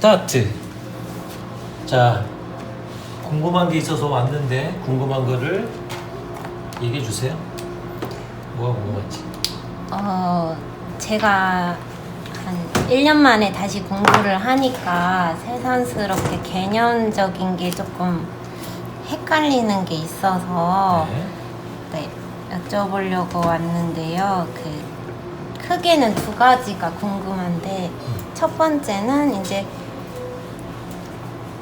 스타트. 자, 궁금한 게 있어서 왔는데 궁금한 거를 얘기해 주세요. 뭐가 궁금한지. 제가 한 1년 만에 다시 공부를 하니까 새삼스럽게 개념적인 게 조금 헷갈리는 게 있어서 네, 여쭤보려고 왔는데요. 크게는 두 가지가 궁금한데 첫 번째는 이제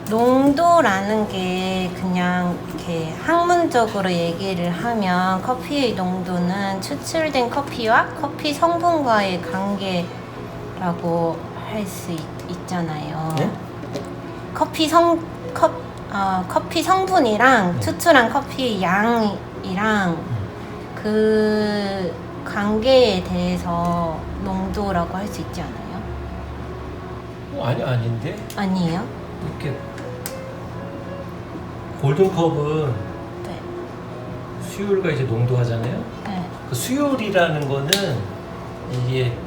농도라는 게 그냥 이렇게 학문적으로 얘기를 하면 커피의 농도는 추출된 커피와 커피 성분과의 관계라고 할 수 있잖아요. 네? 커피 성분이랑 추출한 커피 양이랑 그 관계에 대해서 농도라고 할 수 있지 않아요? 아닌데? 아니에요? 이렇게 골든컵은 네. 수율과 이제 농도하잖아요. 네. 그 수율이라는 거는 이게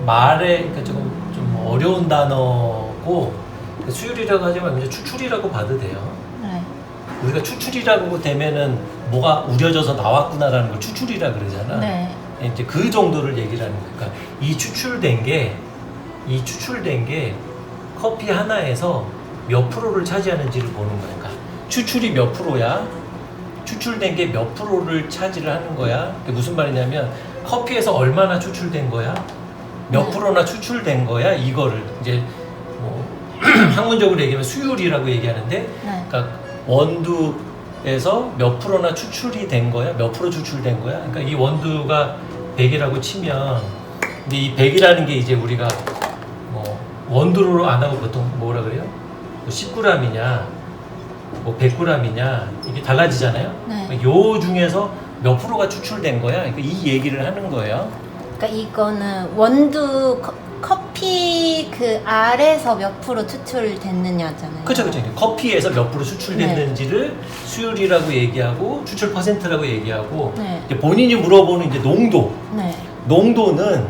말에 그러니까 좀 어려운 단어고 수율이라고 하지만 그냥 추출이라고 봐도 돼요. 네. 우리가 추출이라고 되면은 뭐가 우려져서 나왔구나라는 걸 추출이라 그러잖아. 네. 이제 그 정도를 얘기를 하는 거니까 이 추출된 게 커피 하나에서 몇 프로를 차지하는지를 보는 거야. 그러니까 추출이 몇 프로야? 추출된 게 몇 프로를 차지를 하는 거야? 그게 무슨 말이냐면 커피에서 얼마나 추출된 거야? 몇 네. 프로나 추출된 거야? 이거를 이제 뭐 학문적으로 얘기하면 수율이라고 얘기하는데, 네. 그러니까 원두에서 몇 프로나 추출이 된 거야? 몇 프로 추출된 거야? 그러니까 이 원두가 100이라고 치면, 근데 이 100이라는 게 이제 우리가 뭐 원두로 안 하고 보통 뭐라 그래요? 뭐 10g이냐, 뭐 100g이냐 이게 달라지잖아요. 네. 그러니까 요 중에서 몇 프로가 추출된 거야? 그러니까 이 얘기를 하는 거예요. 그러니까 이거는 원두 커피 그 알에서 몇 프로 추출됐느냐잖아요. 그렇죠. 커피에서 몇 프로 추출됐는지를 수율이라고 얘기하고 추출 퍼센트라고 얘기하고, 네. 이제 본인이 물어보는 이제 농도. 네. 농도는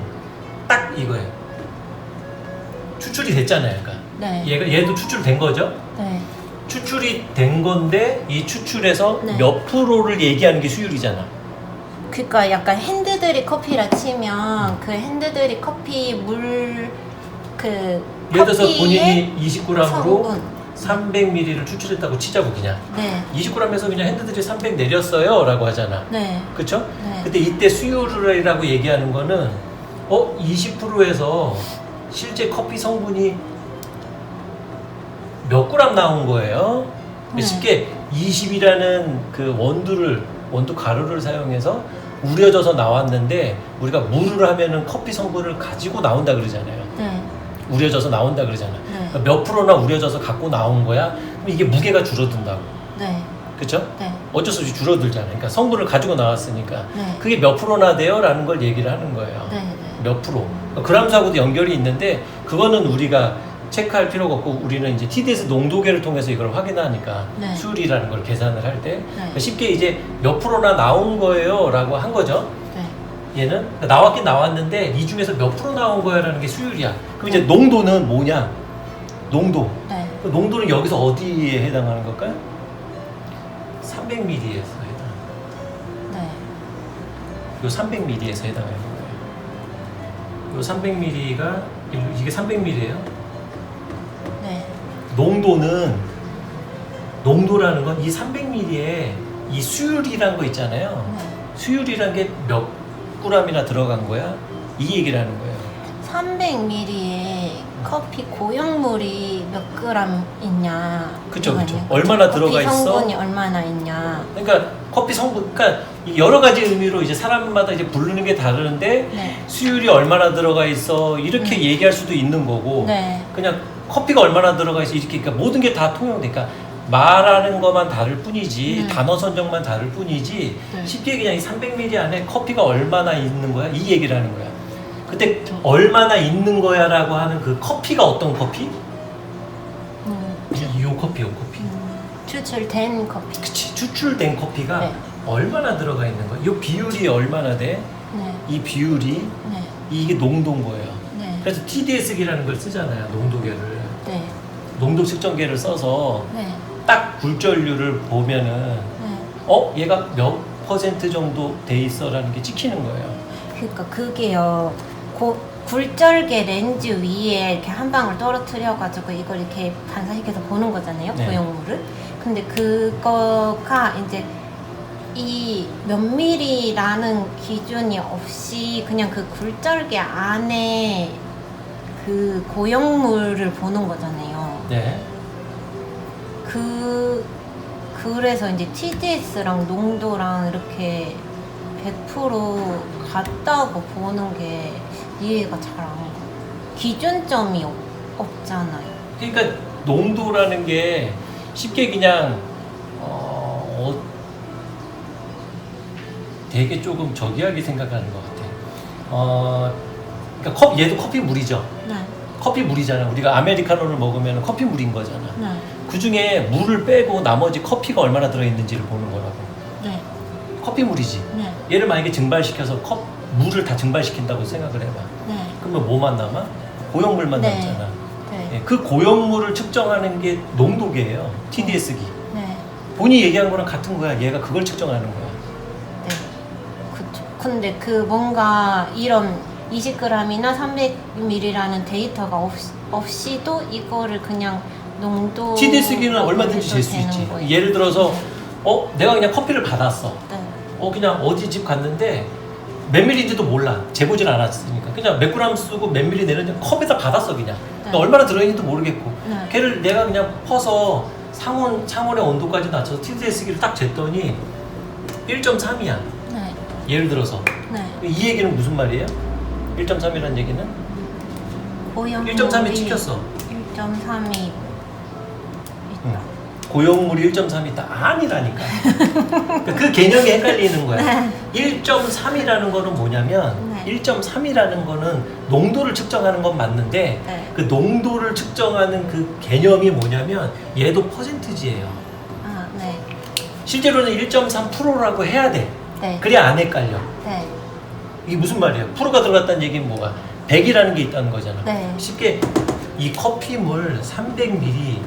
딱 이거예요. 추출이 됐잖아요. 그러니까 네. 얘도 추출된 거죠. 네. 추출이 된 건데 이 추출에서 네. 몇 프로를 얘기하는 게 수율이잖아. 그러니까 약간 핸드드립 커피라 치면 그 핸드드립 커피 물 그 예를 들어서 커피의 본인이 20g으로 성분. 300ml를 추출했다고 치자고 그냥. 네. 20g에서 그냥 핸드드립 300 내렸어요 라고 하잖아. 네. 그쵸? 네. 근데 이때 수율이라고 얘기하는 거는 20%에서 실제 커피 성분이 몇 그램 나온 거예요. 네. 쉽게 20이라는 그 원두 가루를 사용해서 우려져서 나왔는데, 우리가 물을 하면은 커피 성분을 가지고 나온다 그러잖아요. 네. 우려져서 나온다 그러잖아. 네. 그러니까 몇 프로나 우려져서 갖고 나온 거야. 그럼 이게 무게가 줄어든다고. 네. 그쵸? 네. 어쩔 수 없이 줄어들잖아요. 그러니까 성분을 가지고 나왔으니까. 네. 그게 몇 프로나 돼요? 라는 걸 얘기를 하는 거예요. 네. 네. 몇 프로. 그람수하고도 연결이 있는데, 그거는 우리가 체크할 필요가 없고, 우리는 이제 TDS 농도계를 통해서 이걸 확인하니까, 네. 수율이라는 걸 계산을 할 때, 네. 쉽게 이제 몇 프로나 나온 거예요 라고 한 거죠. 네. 얘는 나왔긴 나왔는데 이 중에서 몇 프로 나온 거야 라는 게 수율이야. 그럼 이제 농도는 뭐냐? 농도. 네. 그 농도는 여기서 어디에 해당하는 걸까요? 300ml에서 해당. 네. 요 300ml에서 해당하는 거예요. 요 300ml가 이게 300ml예요. 네. 농도라는 건 이 300ml에 이 수율이란 거 있잖아요. 네. 수율이란 게 몇 g이나 들어간 거야? 이 얘기를 하는 거예요. 300ml에 커피 고용물이 몇 그램 있냐. 그쵸. 이거네요. 얼마나 들어가 있어? 커피 성분이 얼마나 있냐. 그러니까 커피 성분, 그러니까 여러 가지 의미로 이제 사람마다 이제 부르는 게 다르는데, 네. 수율이 얼마나 들어가 있어 이렇게 얘기할 수도 있는 거고, 네. 그냥 커피가 얼마나 들어가 있어 이렇게, 그러니까 모든 게 다 통용되니까 말하는 것만 다를 뿐이지, 단어 선정만 다를 뿐이지, 네. 쉽게 그냥 이 300ml 안에 커피가 얼마나 있는 거야 이 얘기를 하는 거야. 그때 얼마나 있는 거야라고 하는 그 커피가 어떤 커피? 요 커피. 추출된 커피. 그치, 추출된 커피가 네. 얼마나 들어가 있는 거야? 이 비율이 얼마나 돼? 네. 이 비율이 네. 이게 농도인 거예요. 네. 그래서 TDS기라는 걸 쓰잖아요, 농도계를. 네. 농도 측정계를 써서 네. 딱 굴절률을 보면은 네. 얘가 몇 퍼센트 정도 돼 있어라는 게 찍히는 거예요. 그러니까 그게요. 굴절개 렌즈 위에 이렇게 한 방울 떨어뜨려가지고 이걸 이렇게 반사시켜서 보는 거잖아요. 네. 고용물을. 근데 그거가 이제 이 몇 미리라는 기준이 없이 그냥 그 굴절개 안에 그 고용물을 보는 거잖아요. 네. 그래서 이제 TDS랑 농도랑 이렇게 100% 같다고 보는 게 이해가 잘 안 가요. 기준점이 없잖아요. 그러니까 농도라는 게 쉽게 그냥 되게 조금 저기하게 생각하는 것 같아요. 그러니까 얘도 커피 물이죠. 네. 커피 물이잖아. 우리가 아메리카노를 먹으면 커피 물인 거잖아. 네. 그 중에 물을 빼고 나머지 커피가 얼마나 들어있는지를 보는 거라고. 네. 커피 물이지. 네. 얘를 만약에 증발시켜서 물을 다 증발시킨다고 생각을 해봐. 네. 그러면 뭐만 남아? 고형물만 네. 남잖아. 네. 예, 그 고형물을 측정하는 게 농도계예요. TDS기. 네. 본인이 얘기한 거랑 같은 거야. 얘가 그걸 측정하는 거야. 네. 그쵸. 근데 그 뭔가 이런 20g이나 300ml라는 데이터가 없이도 이거를 그냥 농도 TDS기는 얼마든지 잴 수 있지. 예를 들어서 내가 그냥 커피를 받았어. 네. 그냥 어디 집 갔는데 몇 밀리인지도 몰라. 재보질 않았으니까. 그냥 몇 그램 쓰고 몇 밀리 내는지 컵에다 받았어 그냥. 네. 얼마나 들어있는지도 모르겠고. 네. 걔를 내가 그냥 퍼서 상온의 온도까지 낮춰서 TDS기를 딱 쟀더니 1.3이야. 네. 예를 들어서. 네. 이 얘기는 무슨 말이에요? 1.3이라는 얘기는? 고형물이 1.3이 찍혔어. 1.3이 있다. 응. 고형물이 1.3이 있다. 아니라니까. 그 개념이 헷갈리는 거야. 1.3이라는 거는 뭐냐면 네. 1.3이라는 거는 농도를 측정하는 건 맞는데 네. 그 농도를 측정하는 그 개념이 뭐냐면 얘도 퍼센티지예요. 아, 네. 실제로는 1.3%라고 해야 돼. 네. 그래야 안 헷갈려. 네. 이게 무슨 말이에요? 프로가 들어갔다는 얘기는 뭐가? 100이라는 게 있다는 거잖아. 네. 쉽게 이 커피물 300ml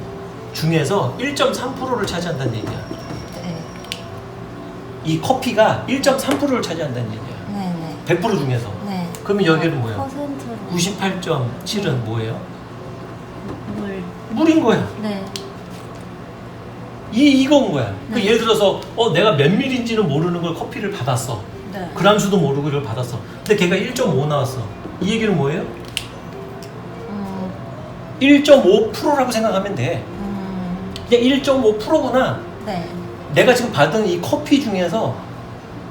중에서 1.3%를 차지한다는 얘기야. 네. 이 커피가 1.3%를 차지한다는 얘기야. 네. 네. 100% 중에서. 네. 그러면 여기는 뭐예요? 퍼센트로 98.7은 뭐예요? 물. 물인 거야. 네. 이건 거야. 그 네. 예를 들어서 내가 몇 밀인지는 모르는 걸 커피를 받았어. 네. 그람수도 모르고 이걸 받았어. 근데 걔가 1.5 나왔어. 이 얘기는 뭐예요? 1.5%라고 생각하면 돼. 그냥 1.5%구나. 네. 내가 지금 받은 이 커피 중에서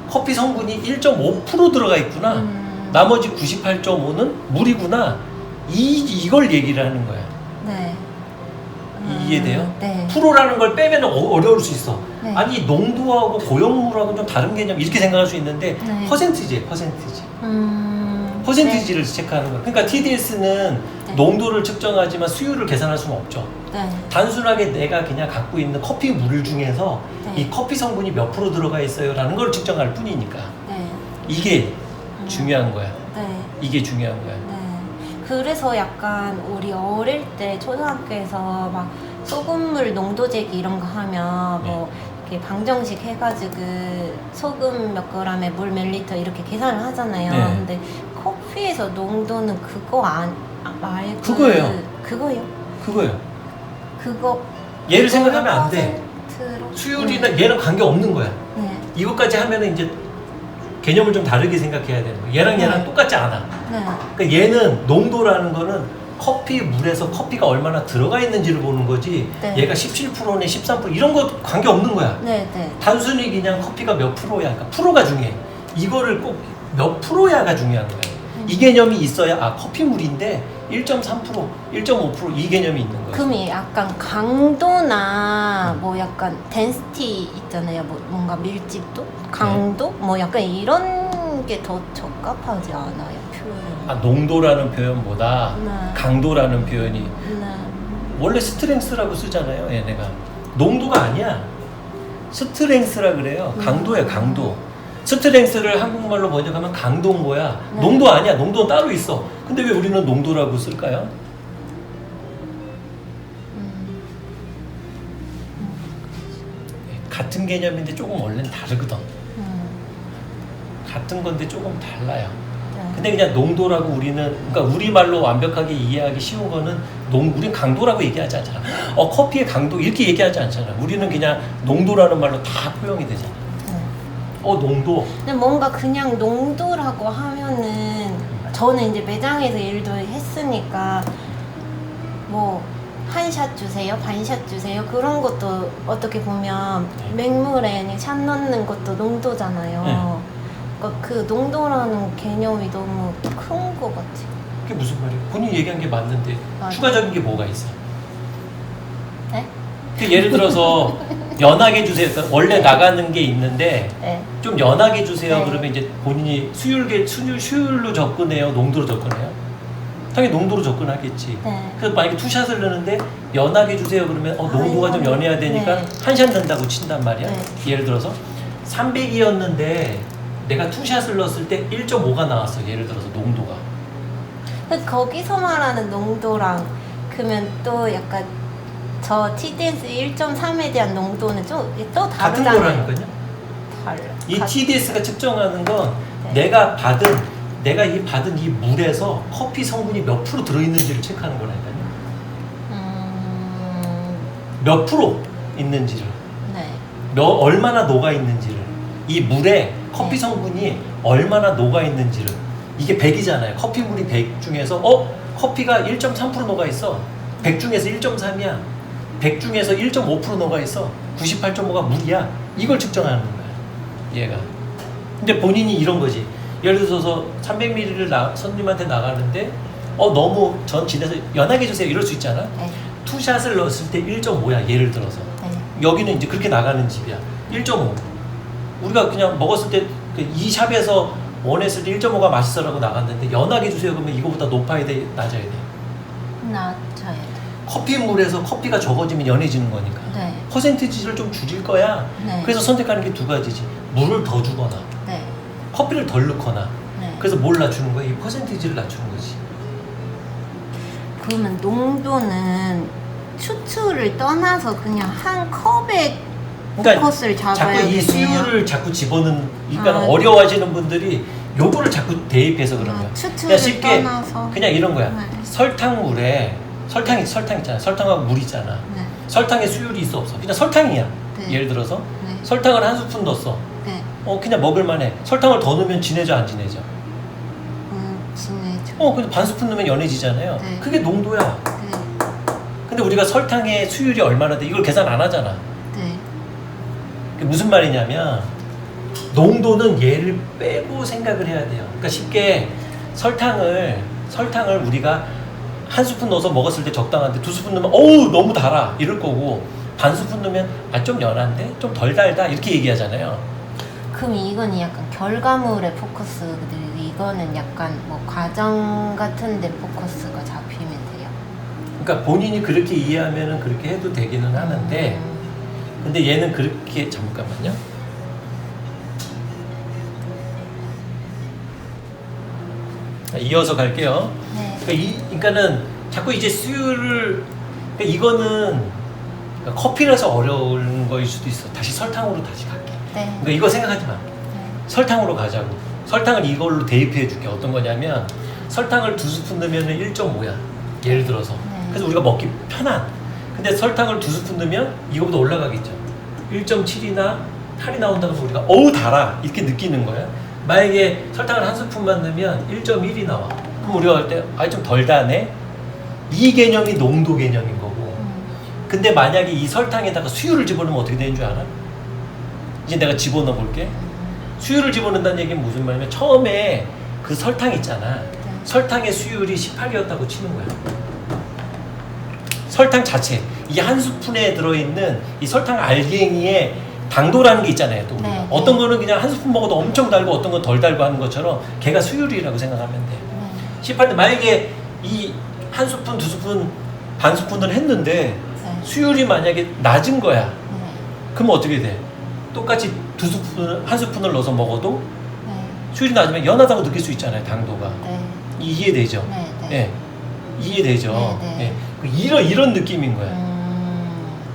커피 성분이 1.5% 들어가 있구나. 나머지 98.5는 물이구나. 이걸 얘기를 하는 거야. 네. 이해돼요? 네. 프로라는 걸 빼면 어려울 수 있어. 네. 아니 농도하고 고형물하고 좀 다른 개념 이렇게 생각할 수 있는데 네. 퍼센티지예요. 퍼센티지를 체크하는 거야. 그러니까 TDS는 네. 농도를 측정하지만 수율을 계산할 수는 없죠. 네. 단순하게 내가 그냥 갖고 있는 커피 물 중에서 네. 이 커피 성분이 몇 프로 들어가 있어요 라는 걸 측정할 뿐이니까 네. 이게 중요한 거야. 네. 이게 중요한 거야. 네. 그래서 약간 우리 어릴 때 초등학교에서 막 소금물 농도 재기 이런 거 하면 뭐 이렇게 방정식 해가지고 소금 몇 그램에 물 몇 리터 이렇게 계산을 하잖아요. 네. 근데 커피에서 농도는 그거 말고 그거예요. 그거요? 그거예요. 그거 얘를 생각하면 안 돼. 퍼센트로? 수율이나 얘랑 관계 없는 거야. 네. 이것까지 하면은 이제 개념을 좀 다르게 생각해야 되는 거야. 얘랑 네. 똑같지 않아. 네. 그러니까 얘는 농도라는 거는 커피 물에서 커피가 얼마나 들어가 있는지를 보는 거지. 네. 얘가 17%네 13% 이런 거 관계 없는 거야. 네. 네. 단순히 그냥 커피가 몇 프로야. 그러니까 프로가 중요해. 이거를 꼭 몇 프로야가 중요한 거야. 이 개념이 있어야 커피 물인데 1.3%, 1.5% 이 개념이 있는 거야. 그럼 약간 강도나 뭐 약간 덴시티 있잖아요. 뭐 뭔가 밀집도, 강도, 뭐 약간 이런 게 더 적합하지 않아요, 표현은. 농도라는 표현보다 네. 강도라는 표현이 네. 원래 스트렝스라고 쓰잖아요. 얘네가 농도가 아니야. 스트렝스라 그래요. 강도야, 강도. 스트렝스를 한국말로 번역하면 강도인 거야. 네. 농도 아니야. 농도는 따로 있어. 근데 왜 우리는 농도라고 쓸까요? 같은 개념인데 조금 원래는 다르거든. 음. 같은 건데 조금 달라요. 네. 근데 그냥 농도라고 그러니까 우리말로 완벽하게 이해하기 쉬운 거는 우린 강도라고 얘기하지 않잖아. 커피의 강도 이렇게 얘기하지 않잖아. 우리는 그냥 농도라는 말로 다 포용이 되잖아. 네. 농도. 근데 뭔가 그냥 농도라고 하면은 저는 이제 매장에서 일도 했으니까 뭐 한 샷 주세요, 반 샷 주세요 그런 것도 어떻게 보면 맹물에 샷 넣는 것도 농도잖아요. 그러니까 그 농도라는 개념이 너무 큰 것 같아요. 그게 무슨 말이야? 본인이 얘기한 게 맞는데 맞아. 추가적인 게 뭐가 있어? 네? 그 예를 들어서 연하게 주세요. 그러니까 원래 나가는 게 있는데 네. 좀 연하게 주세요. 네. 그러면 이제 본인이 수율로 접근해요, 농도로 접근해요? 당연히 농도로 접근하겠지. 네. 그래서 만약에 투샷을 넣는데 연하게 주세요 그러면 농도가 좀 연해야 되니까 네. 한 샷 넣는다고 친단 말이야. 네. 예를 들어서 300이었는데 내가 투샷을 넣었을 때 1.5가 나왔어. 예를 들어서 농도가. 그 거기서 말하는 농도랑 그러면 또 약간 저 TDS 1.3에 대한 농도는 좀 또 같은 다르잖아요. 거라니까요. 달라. 이 TDS가 측정하는 건 네. 내가 받은 이 물에서 커피 성분이 몇 프로 들어있는지를 체크하는 거라니까요. 몇 프로 있는지를, 네. 얼마나 녹아 있는지를, 이 물에 커피 네. 성분이 얼마나 녹아 있는지를. 이게 100이잖아요. 커피 물이 100 중에서 커피가 1.3% 녹아 있어. 100 중에서 1.3이야. 100 중에서 1.5% 녹아 있어. 98.5가 물이야. 이걸 측정하는 거야, 얘가. 근데 본인이 이런 거지. 예를 들어서 300ml를 손님한테 나가는데 너무 전 진해서 연하게 주세요 이럴 수 있잖아. 네. 투샷을 넣었을 때 1.5야 예를 들어서. 네. 여기는 이제 그렇게 나가는 집이야. 1.5. 우리가 그냥 먹었을 때 이 샵에서 원했을 때 1.5가 맛있어라고 나갔는데 연하게 주세요 그러면 이거보다 높아야 돼, 낮아야 돼? 낮아야 돼. 커피 물에서 커피가 적어지면 연해지는 거니까. 네. 퍼센티지를 좀 줄일 거야. 네. 그래서 선택하는 게 두 가지지. 물을 더 주거나 네. 커피를 덜 넣거나. 네. 그래서 뭘 낮추는 거야? 이 퍼센티지를 낮추는 거지. 그러면 농도는 추출을 떠나서 그냥 한 컵에 포커스를 잡아야 자꾸 이 되네요. 수율을 자꾸 그러니까 아. 어려워하시는 분들이 요거를 자꾸 대입해서 그런 거야. 추출을 쉽게 떠나서 그냥 이런 거야. 네. 설탕물에 설탕 있잖아. 설탕하고 물 있잖아. 네. 설탕에 수율이 있어 없어? 그냥 설탕이야. 네. 예를 들어서 네. 설탕을 한 스푼 넣었어. 네. 그냥 먹을만해. 설탕을 더 넣으면 진해져 안 진해져? 진해져. 근데 반 스푼 넣으면 연해지잖아요. 네. 그게 농도야. 네. 근데 우리가 설탕의 수율이 얼마나 돼? 이걸 계산 안 하잖아. 네. 그게 무슨 말이냐면 농도는 얘를 빼고 생각을 해야 돼요. 그러니까 쉽게 설탕을 우리가 한 스푼 넣어서 먹었을 때 적당한데 두 스푼 넣으면 어우 너무 달아 이럴 거고 반 스푼 넣으면 좀 연한데 좀 덜 달다 이렇게 얘기하잖아요. 그럼 이건 약간 결과물의 포커스들이 이거는 약간 뭐 과정 같은데 포커스가 잡히면 돼요. 그러니까 본인이 그렇게 이해하면은 그렇게 해도 되기는 하는데 근데 얘는 그렇게 잠깐만요. 이어서 갈게요. 네. 그러니까는 자꾸 이제 수율을 그러니까 이거는 그러니까 커피라서 어려운 거일 수도 있어. 다시 설탕으로 다시 갈게. 네. 그러니까 이거 생각하지 마. 네. 설탕으로 가자고. 설탕을 이걸로 대입해 줄게. 어떤 거냐면 설탕을 2스푼 넣으면 1.5야. 예를 들어서. 네. 그래서 우리가 먹기 편한. 근데 설탕을 2스푼 넣으면 이거보다 올라가겠죠. 1.7이나 8이 나온다고 해서 우리가 어우 달아 이렇게 느끼는 거야. 만약에 설탕을 한 스푼만 넣으면 1.1이 나와. 그럼 우리가 할 때 좀 덜 다네. 이 개념이 농도 개념인 거고. 근데 만약에 이 설탕에다가 수율을 집어넣으면 어떻게 되는 줄 알아? 이제 내가 집어넣어 볼게. 수율을 집어넣는다는 얘기는 무슨 말이냐면 처음에 그 설탕 있잖아. 설탕의 수율이 18이었다고 치는 거야. 설탕 자체. 이 한 스푼에 들어있는 이 설탕 알갱이의 당도라는 게 있잖아요. 또 우리가. 네. 어떤 거는 그냥 한 스푼 먹어도 엄청 달고 어떤 건 덜 달고 하는 것처럼 걔가 수율이라고 생각하면 돼. 18데 만약에 이 한 스푼, 두 스푼, 반 스푼을 했는데 네. 수율이 만약에 낮은 거야. 네. 그러면 어떻게 돼? 똑같이 두 스푼, 한 스푼을 넣어서 먹어도 네. 수율이 낮으면 연하다고 느낄 수 있잖아요. 당도가. 네. 이해되죠? 네. 네. 예. 이해되죠? 네, 네. 예. 이런 느낌인 거야.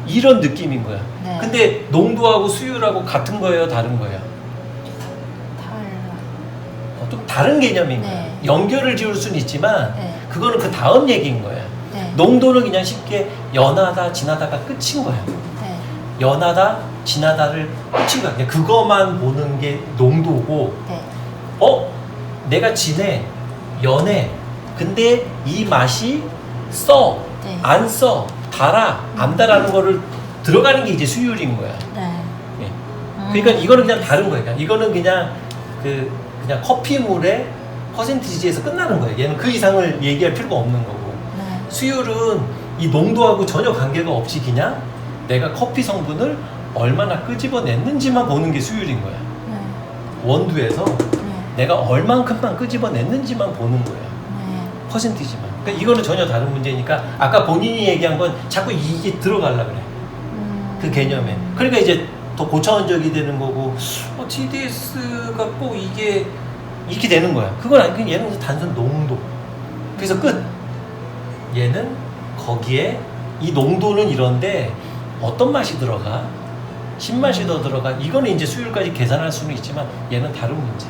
이런 느낌인 거야. 네. 근데 농도하고 수율하고 같은 거예요, 다른 거예요? 달라. 좀 다른 개념인 거야. 네. 연결을 지을 수는 있지만 네. 그거는 그 다음 얘기인 거야. 네. 농도는 그냥 쉽게 연하다, 진하다가 끝인 거야. 네. 연하다, 진하다를 끝인 거야. 그냥 그것만 보는 게 농도고, 네. 내가 진해, 연해. 근데 이 맛이 써, 네. 안 써, 달아, 안 달아는 거를 들어가는 게 이제 수율인 거야. 네. 예. 그러니까 이거는 그냥 다른 거야. 이거는 그냥 그냥 커피물의 퍼센티지에서 끝나는 거예요. 얘는 그 이상을 얘기할 필요가 없는 거고. 네. 수율은 이 농도하고 전혀 관계가 없이 그냥 내가 커피 성분을 얼마나 끄집어냈는지만 보는 게 수율인 거야. 네. 원두에서 네. 내가 얼만큼만 끄집어냈는지만 보는 거야. 네. 퍼센티지만. 그러니까 이거는 전혀 다른 문제니까 아까 본인이 얘기한 건 자꾸 이게 들어가려 그래. 그 개념에. 그러니까 이제 더 고차원적이 되는 거고, TDS가 꼭 이렇게 되는 거야. 그건 아니고 얘는 단순 농도. 그래서 끝. 얘는 거기에 이 농도는 이런데 어떤 맛이 들어가? 신맛이 더 들어가? 이거는 이제 수율까지 계산할 수는 있지만 얘는 다른 문제.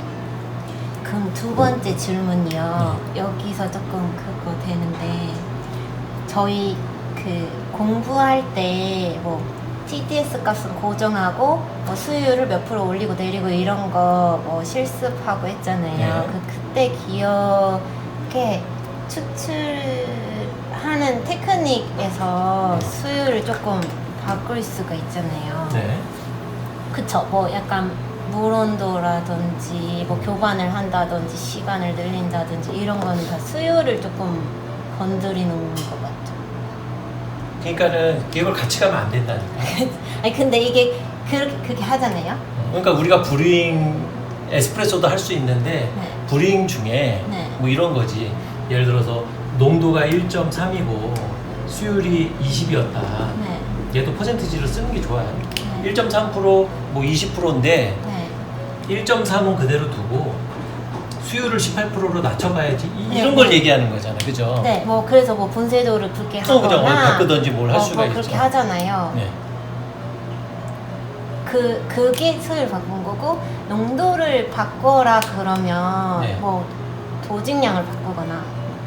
그럼 두 번째 질문이요. 여기서 조금 그거 되는데 저희 그 공부할 때 뭐 TDS 값은 고정하고 뭐 수율을 몇 프로 올리고 내리고 이런 거 뭐 실습하고 했잖아요. 네. 그때 기억에 추출하는 테크닉에서 수율을 조금 바꿀 수가 있잖아요. 네. 그쵸. 뭐 약간 물 온도라든지 뭐 교반을 한다든지 시간을 늘린다든지 이런 건 다 수율을 조금 건드리는 것 같죠. 그러니까는 이걸 같이 가면 안 된다니까. 아니 근데 이게 그렇게 하잖아요. 그러니까 우리가 브루잉 에스프레소도 할 수 있는데 네. 브루잉 중에 네. 뭐 이런 거지. 예를 들어서 농도가 1.3이고 수율이 20이었다. 네. 얘도 퍼센티지를 쓰는 게 좋아요. 네. 1.3% 뭐 20%인데 네. 1.3은 그대로 두고 수율을 18%로 낮춰봐야지 네. 이런 걸 얘기하는 거잖아, 그죠? 네. 뭐 그래서 뭐 분쇄도를 굵게 그죠? 하거나 바꾸든지 뭘 할 수가 그렇게 있죠. 하잖아요. 네. 그게 수율 바꾼 거고 농도를 바꿔라 그러면 네. 뭐 도직량을 바꾸거나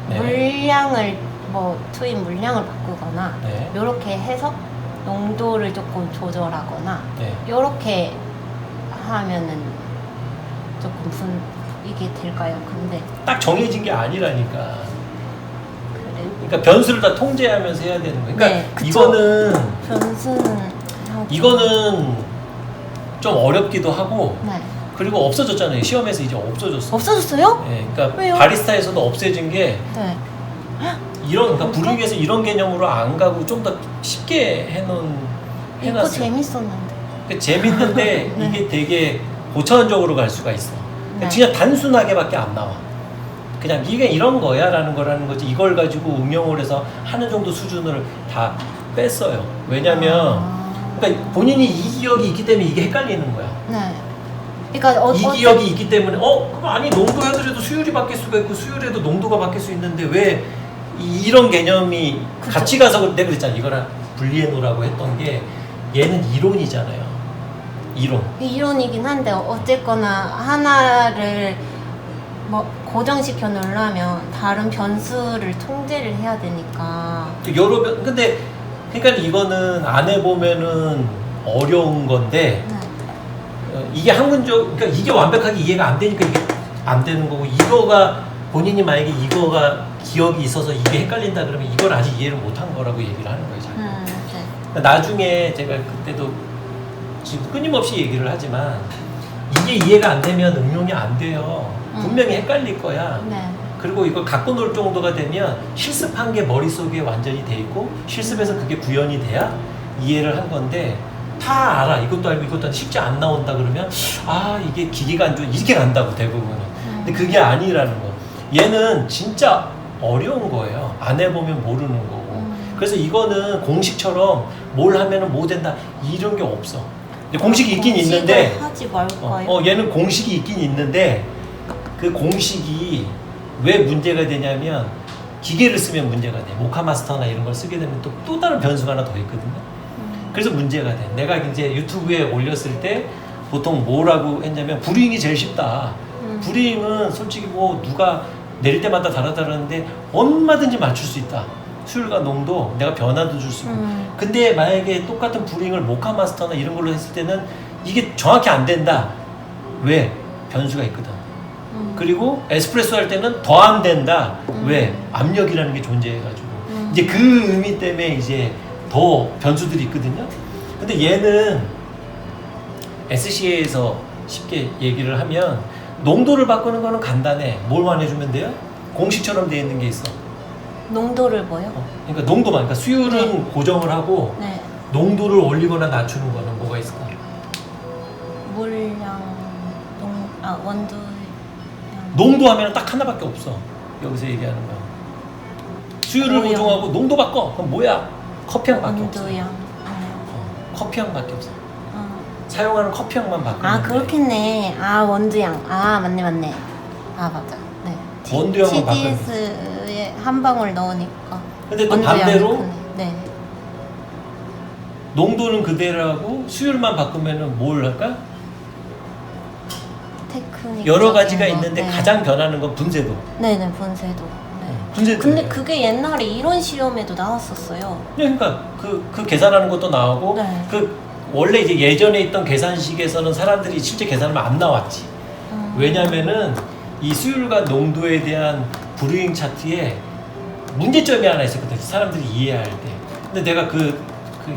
네. 물량을 뭐 투입 물량을 바꾸거나 네. 요렇게 해서 농도를 조금 조절하거나 네. 요렇게 하면은 조금 이게 될까요? 근데 딱 정해진 게 아니라니까. 그래 그러니까 변수를 다 통제하면서 해야 되는 거예요. 그러니까 네, 그쵸. 이거는 변수는 하고. 이거는 좀 어렵기도 하고 네. 그리고 없어졌잖아요. 시험에서 이제 없어졌어. 없어졌어요? 네, 그러니까 왜요? 바리스타에서도 없애진 게 네. 그러니까 브루잉에서 이런 개념으로 안 가고 좀 더 쉽게 이거 해놨어요. 재밌었는데. 그러니까 재밌는데 네. 이게 되게 고차원적으로 갈 수가 있어. 그러니까 네. 그냥 단순하게밖에 안 나와. 그냥 이게 이런 거야라는 거라는 거지. 이걸 가지고 응용을 해서 하는 정도 수준을 다 뺐어요. 왜냐면 그러니까 본인이 이 기억이 있기 때문에 이게 헷갈리는 거야. 네. 그러니까 이 기억이 있기 때문에 그럼 아니 농도 해도 수율이 바뀔 수가 있고 수율에도 농도가 바뀔 수 있는데 왜 이런 개념이 그쵸. 같이 가서 내가 그랬잖아. 이거랑 분리해 놓으라고 했던 게 얘는 이론이잖아요. 이론이긴 한데 어쨌거나 하나를 뭐 고정시켜 놓으려면 다른 변수를 통제를 해야 되니까. 여러 근데 그러니까 이거는 안 해보면은 어려운 건데 네. 이게 학문적 그러니까 이게 완벽하게 이해가 안 되니까 이게 안 되는 거고 이거가 본인이 만약에 이거가 기억이 있어서 이게 헷갈린다 그러면 이걸 아직 이해를 못한 거라고 얘기를 하는 거예요. 자꾸. 네. 그러니까 나중에 제가 그때도 지금 끊임없이 얘기를 하지만 이게 이해가 안 되면 응용이 안 돼요. 분명히 헷갈릴 거야. 네. 그리고 이걸 갖고 놀 정도가 되면 실습한 게 머릿속에 완전히 돼 있고 실습에서 그게 구현이 돼야 이해를 한 건데 다 알아. 이것도 알고 이것도 알고 쉽지 안 나온다 그러면 이게 기계가 안 좋아. 이렇게 간다고 대부분은. 근데 그게 아니라는 거. 얘는 진짜 어려운 거예요. 안 해보면 모르는 거고. 그래서 이거는 공식처럼 뭘 하면은 뭐 된다 이런 게 없어. 근데 공식이 있긴 있는데 하지 말까요? 얘는 공식이 있긴 있는데 그 공식이 왜 문제가 되냐면 기계를 쓰면 문제가 돼. 모카마스터나 이런 걸 쓰게 되면 또 다른 변수가 하나 더 있거든요. 그래서 문제가 돼. 내가 이제 유튜브에 올렸을 때 보통 뭐라고 했냐면 브루잉이 제일 쉽다. 브루잉은 솔직히 뭐 누가 내릴 때마다 다르다는데 얼마든지 맞출 수 있다. 수율과 농도, 내가 변화도 줄 수 있고. 근데 만약에 똑같은 브루잉을 모카 마스터나 이런 걸로 했을 때는 이게 정확히 안 된다. 왜? 변수가 있거든. 그리고 에스프레소 할 때는 더 안 된다. 왜? 압력이라는 게 존재해가지고. 이제 그 의미 때문에 이제 더 변수들이 있거든요. 근데 얘는 SCA에서 쉽게 얘기를 하면 농도를 바꾸는 거는 간단해. 뭘만 해주면 돼요? 공식처럼 돼 있는 게 있어. 농도를 뭐요? 그러니까 농도만. 그러니까 수율은 고정을 하고 네. 농도를 올리거나 낮추는 거는 뭐가 있을까? 물량, 원두. 농도 하면 딱 하나밖에 없어. 여기서 얘기하는 거. 수율을 오염. 고정하고 농도 바꿔. 그럼 뭐야? 커피향밖에 없어. 원두량. 커피향밖에 없어. 사용하는 커피향만 바꾸는 아 그렇겠네. 아 원두양. 아 맞네. 아 맞아. 네. 원두양만 바꾸는 TDS에 한 방울 넣으니까. 근데 또 원두양이 반대로 크네. 네. 농도는 그대로 하고 수율만 바꾸면은 뭘 할까? 테크닉. 여러 가지가 거. 있는데 네. 가장 변하는 건 분쇄도. 네네 분쇄도. 네. 분쇄도. 근데 그게 옛날에 이론 시험에도 나왔었어요. 그러니까 그 계산하는 것도 나오고 네. 그 원래 이제 예전에 있던 계산식에서는 사람들이 실제 계산하면 안 나왔지. 왜냐면은 이 수율과 농도에 대한 브루잉 차트에 문제점이 하나 있었거든. 사람들이 이해할 때. 근데 내가 그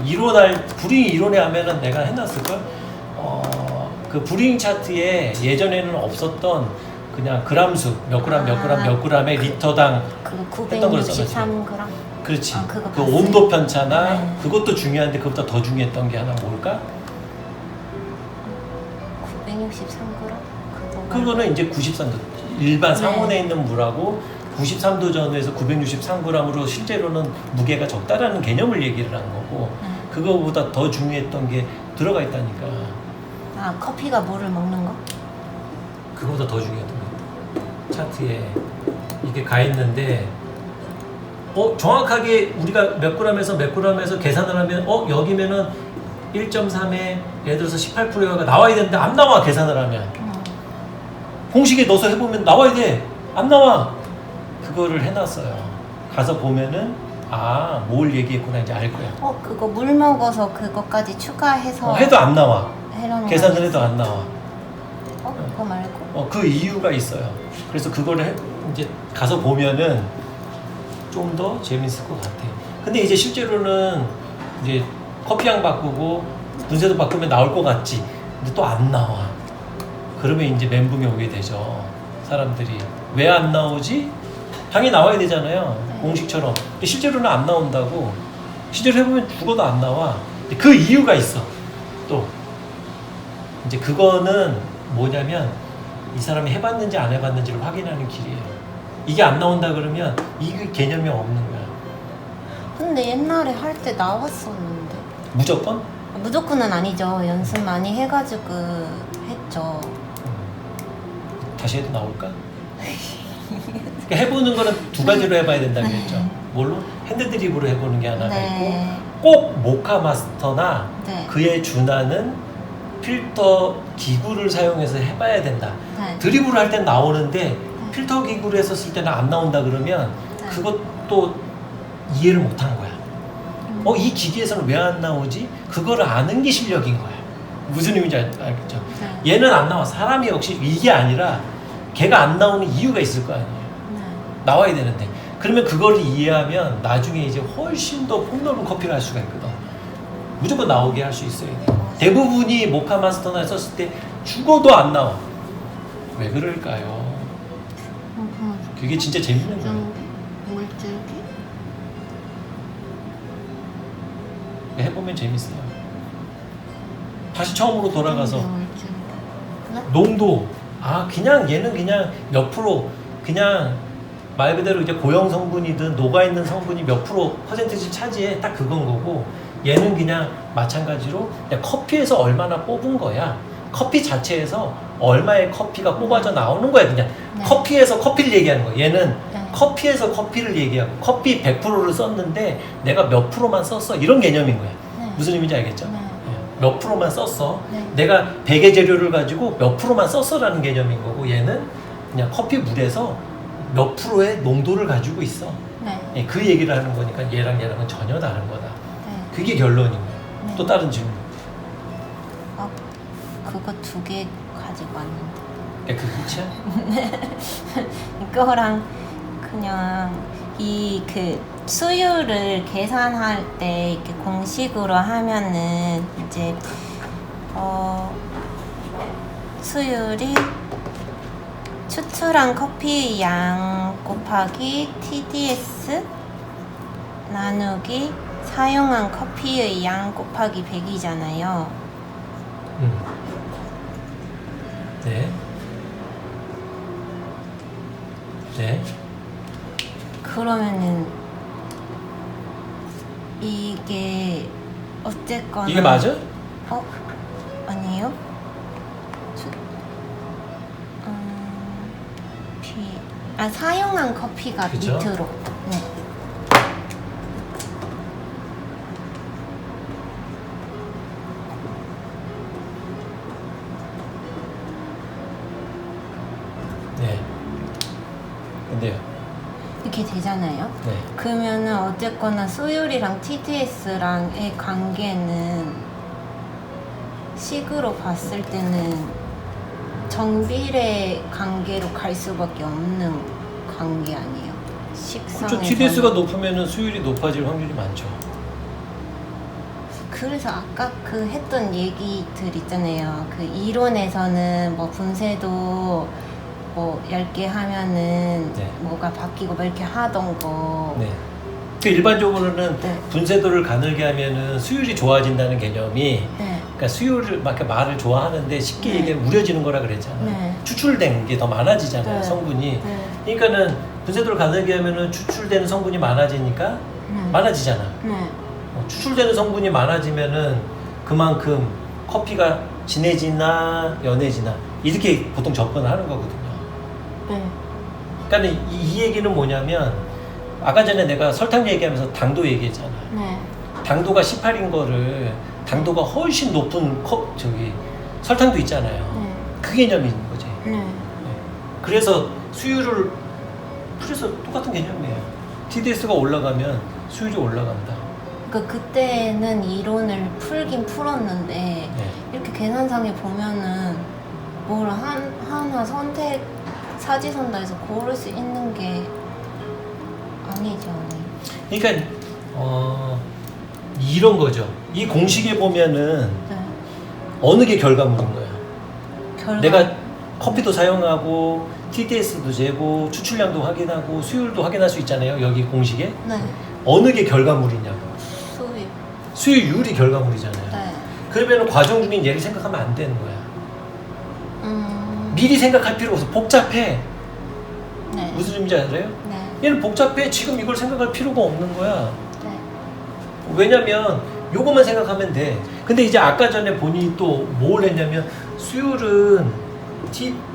이론할 브루잉 이론에 하면은 내가 해놨을걸. 그 브루잉 차트에 예전에는 없었던 그냥 그람수 몇 그램 몇 그램의 리터당 그 했던 걸 써놨지. 963g. 그렇지. 그거 그 봤어요. 온도 편차나 네. 그것도 중요한데 그것보다 더 중요했던 게 하나 뭘까? 963g. 그거는 이제 93도 일반 네. 상온에 있는 물하고 93도 전후에서 963g으로 실제로는 무게가 적다라는 개념을 얘기를 한 거고 그거보다 더 중요했던 게 들어가 있다니까. 아 커피가 물을 먹는 거? 그거보다 더 중요했던 거 차트에 이게 가 있는데 정확하게 우리가 몇 g에서 계산을 하면 여기면은 1.3에 예를 들어서 18%가 나와야 되는데 안 나와. 계산을 하면 공식에 넣어서 해보면 나와야 돼. 안 나와. 그거를 해놨어요. 가서 보면은 뭘 얘기했구나 이제 알 거야. 그거 물 먹어서 그거까지 추가해서 해도 안 나와. 해놓은 계산을 거 해도 안 나와. 그거 말고? 그 이유가 있어요. 그래서 그거를 이제 가서 보면은 좀 더 재밌을 것 같아요. 근데 이제 실제로는 이제 커피향 바꾸고 분쇄도 바꾸면 나올 것 같지. 근데 또 안 나와. 그러면 이제 멘붕에 오게 되죠. 사람들이 왜 안 나오지? 향이 나와야 되잖아요. 네. 공식처럼. 근데 실제로는 안 나온다고. 실제로 해보면 죽어도 안 나와. 근데 그 이유가 있어. 또 이제 그거는 뭐냐면 이 사람이 해봤는지 안 해봤는지를 확인하는 길이에요. 이게 안 나온다 그러면 이 개념이 없는 거야. 근데 옛날에 할 때 나왔었는데 무조건? 무조건은 아니죠. 연습 많이 해가지고 했죠. 다시 해도 나올까? 그러니까 해보는 거는 두 가지로 해봐야 된다고 했죠. 뭘로? 핸드드립으로 해보는 게 하나가 네. 있고 꼭 모카 마스터나 네. 그에 준하는 필터 기구를 사용해서 해봐야 된다. 네. 드립으로 할 땐 나오는데 필터 기구를 했었을 때는 안 나온다 그러면 네. 그것도 이해를 못한 거야. 이 기기에서는 왜 안 나오지? 그거를 아는 게 실력인 거야. 무슨 의미인지 알겠죠? 네. 얘는 안 나와. 사람이 역시 이게 아니라 걔가 안 나오는 이유가 있을 거 아니에요. 네. 나와야 되는데. 그러면 그걸 이해하면 나중에 이제 훨씬 더 폭넓은 커피를 할 수가 있거든. 무조건 나오게 할 수 있어야 돼. 대부분이 모카 마스터나 썼을 때 죽어도 안 나와. 왜 그럴까요? 그게 진짜 재밌는 거예요. 물줄기? 해보면 재밌어요. 다시 처음으로 돌아가서 물줄기. 농도 그냥 얘는 그냥 몇 프로 그냥 말 그대로 이제 고형 성분이든 녹아있는 성분이 몇 프로 퍼센트지 차지해 딱 그건 거고 얘는 그냥 마찬가지로 그냥 커피에서 얼마나 뽑은 거야. 커피 자체에서 얼마의 커피가 뽑아져 나오는 거야. 그냥 네. 커피에서 커피를 얘기하는 거야. 얘는 네. 커피에서 커피를 얘기하고 커피 100%를 썼는데 내가 몇 프로만 썼어 이런 개념인 거야. 네. 무슨 의미인지 알겠죠? 네. 예, 몇 프로만 썼어. 네. 내가 100의 재료를 가지고 몇 프로만 썼어라는 개념인 거고 얘는 그냥 커피 물에서 몇 프로의 농도를 가지고 있어. 네. 예, 그 얘기를 하는 거니까 얘랑은 전혀 다른 거다. 네. 그게 결론인 거야. 네. 또 다른 질문. 그거 2개 가지고 왔는데. 그 끝이야? 이거랑 그냥 그 수율을 계산할 때 이렇게 공식으로 하면은 이제 수율이 추출한 커피 양 곱하기 TDS 나누기 사용한 커피의 양 곱하기 100이잖아요. 네. 네. 그러면은 이게 어쨌거나 이게 맞아? 아니에요? 사용한 커피가 그쵸? 밑으로. 네. 네. 근데요. 이렇게 되잖아요. 네. 그러면은 어쨌거나 수율이랑 TDS랑의 관계는 식으로 봤을 때는 정비례 관계로 갈 수밖에 없는 관계 아니에요? 식상에서는. 그렇죠. TDS가 높으면 수율이 높아질 확률이 많죠. 그래서 아까 그 했던 얘기들 있잖아요. 그 이론에서는 뭐 분쇄도 뭐 10개 하면은 네. 뭐가 바뀌고 뭐 이렇게 하던 거. 네. 그 일반적으로는 네. 분쇄도를 가늘게 하면은 수율이 좋아진다는 개념이 네. 그러니까 수율을 막 이렇게 말을 좋아하는데 쉽게 네. 얘기하면 우려지는 거라 그랬잖아요. 네. 추출된 게 더 많아지잖아요, 네. 성분이. 네. 그러니까는 분쇄도를 가늘게 하면은 추출되는 성분이 많아지니까 네. 많아지잖아. 네. 추출되는 성분이 많아지면은 그만큼 커피가 진해지나 연해지나 이렇게 보통 접근을 하는 거거든요. 네. 그러니까 이 얘기는 뭐냐면 아까 전에 내가 설탕 얘기하면서 당도 얘기했잖아. 네. 당도가 18인 거를 당도가 훨씬 높은 설탕도 있잖아요. 네. 그 개념이 있는 거지. 네. 그래서 수율을 그래서 똑같은 개념이에요. TDS가 올라가면 수율이 올라간다. 그때는 이론을 풀긴 풀었는데 네. 이렇게 계산상에 보면은 뭘 하나 선택 사지선다해서 고를 수 있는 게 아니죠. 그러니까 이런 거죠. 이 공식에 보면은 네. 어느 게 결과물인 거야. 결과 내가 커피도 사용하고 TDS도 재고 추출량도 확인하고 수율도 확인할 수 있잖아요. 여기 공식에 네. 어느 게 결과물이냐고. 수입. 수율이 결과물이잖아요. 네. 그러면 과정 중인 얘를 생각하면 안 되는 거야. 미리 생각할 필요 없어. 복잡해. 네. 무슨 의미인지 알아요? 네. 얘는 복잡해. 지금 이걸 생각할 필요가 없는 거야. 네. 왜냐면 요것만 생각하면 돼. 근데 이제 아까 전에 본인이 또 뭘 했냐면 수율은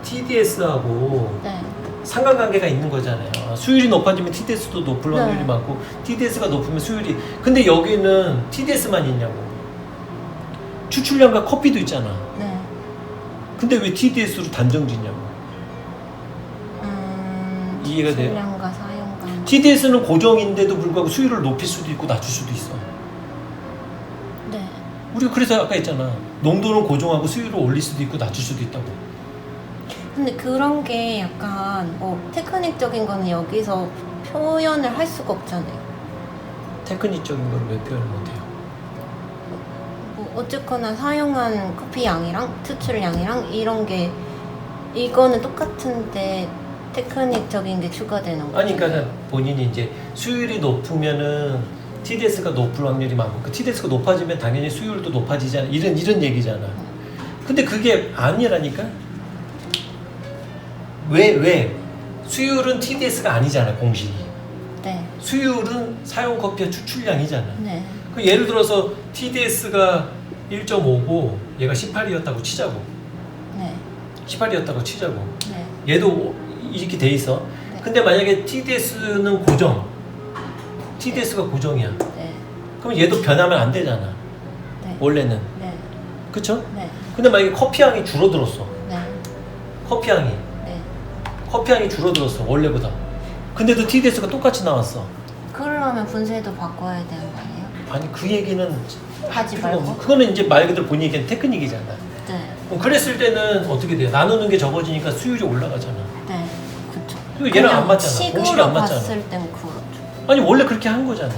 TDS하고 네. 상관관계가 있는 거잖아요. 수율이 높아지면 TDS도 높을 확률이 네. 많고 TDS가 높으면 수율이 근데 여기는 TDS만 있냐고. 추출량과 커피도 있잖아. 네. 근데 왜 TDS로 단정 짓냐고. 이해가 돼요? 수량과 사용감. TDS는 고정인데도 불구하고 수율을 높일 수도 있고 낮출 수도 있어. 네. 우리가 그래서 아까 했잖아. 농도는 고정하고 수율을 올릴 수도 있고 낮출 수도 있다고. 근데 그런 게 약간 뭐 테크닉적인 거는 여기서 표현을 할 수가 없잖아요. 테크닉적인 걸 왜 표현을 못해요? 뭐 어쨌거나 사용한 커피 양이랑 추출 양이랑 이런 게 이거는 똑같은데 테크닉적인 게 추가되는 거죠. 아니 그러니까 본인이 이제 수율이 높으면은 TDS가 높을 확률이 많고 그 TDS가 높아지면 당연히 수율도 높아지잖아. 이런 얘기잖아. 근데 그게 아니라니까? 왜? 수율은 TDS가 아니잖아, 공식이. 네. 수율은 사용 커피의 추출량이잖아. 네. 그 예를 들어서 TDS가 1.5고 얘가 18이었다고 치자고. 네. 18이었다고 치자고. 네. 얘도 이렇게 돼 있어. 네. 근데 만약에 TDS는 고정. TDS가 고정이야. 네. 그럼 얘도 변하면 안 되잖아. 원래는. 네. 그쵸? 네. 근데 만약에 커피 향이 줄어들었어. 네. 커피 향이. 네. 커피 향이 줄어들었어. 원래보다. 근데도 TDS가 똑같이 나왔어. 그러면 분쇄도 바꿔야 되는 거 아니에요? 아니 그 얘기는 하지 필요가 말고? 없는- 그거는 이제 말 그대로 본인이 얘기한 테크닉이잖아. 네. 그럼 그랬을 때는 어떻게 돼요? 나누는 게 적어지니까 수율이 올라가잖아. 네. 그쵸. 그리고 얘랑 안 맞잖아. 식으로 공식이 안 맞잖아. 봤을 땐 그렇죠. 아니 원래 그렇게 한 거잖아.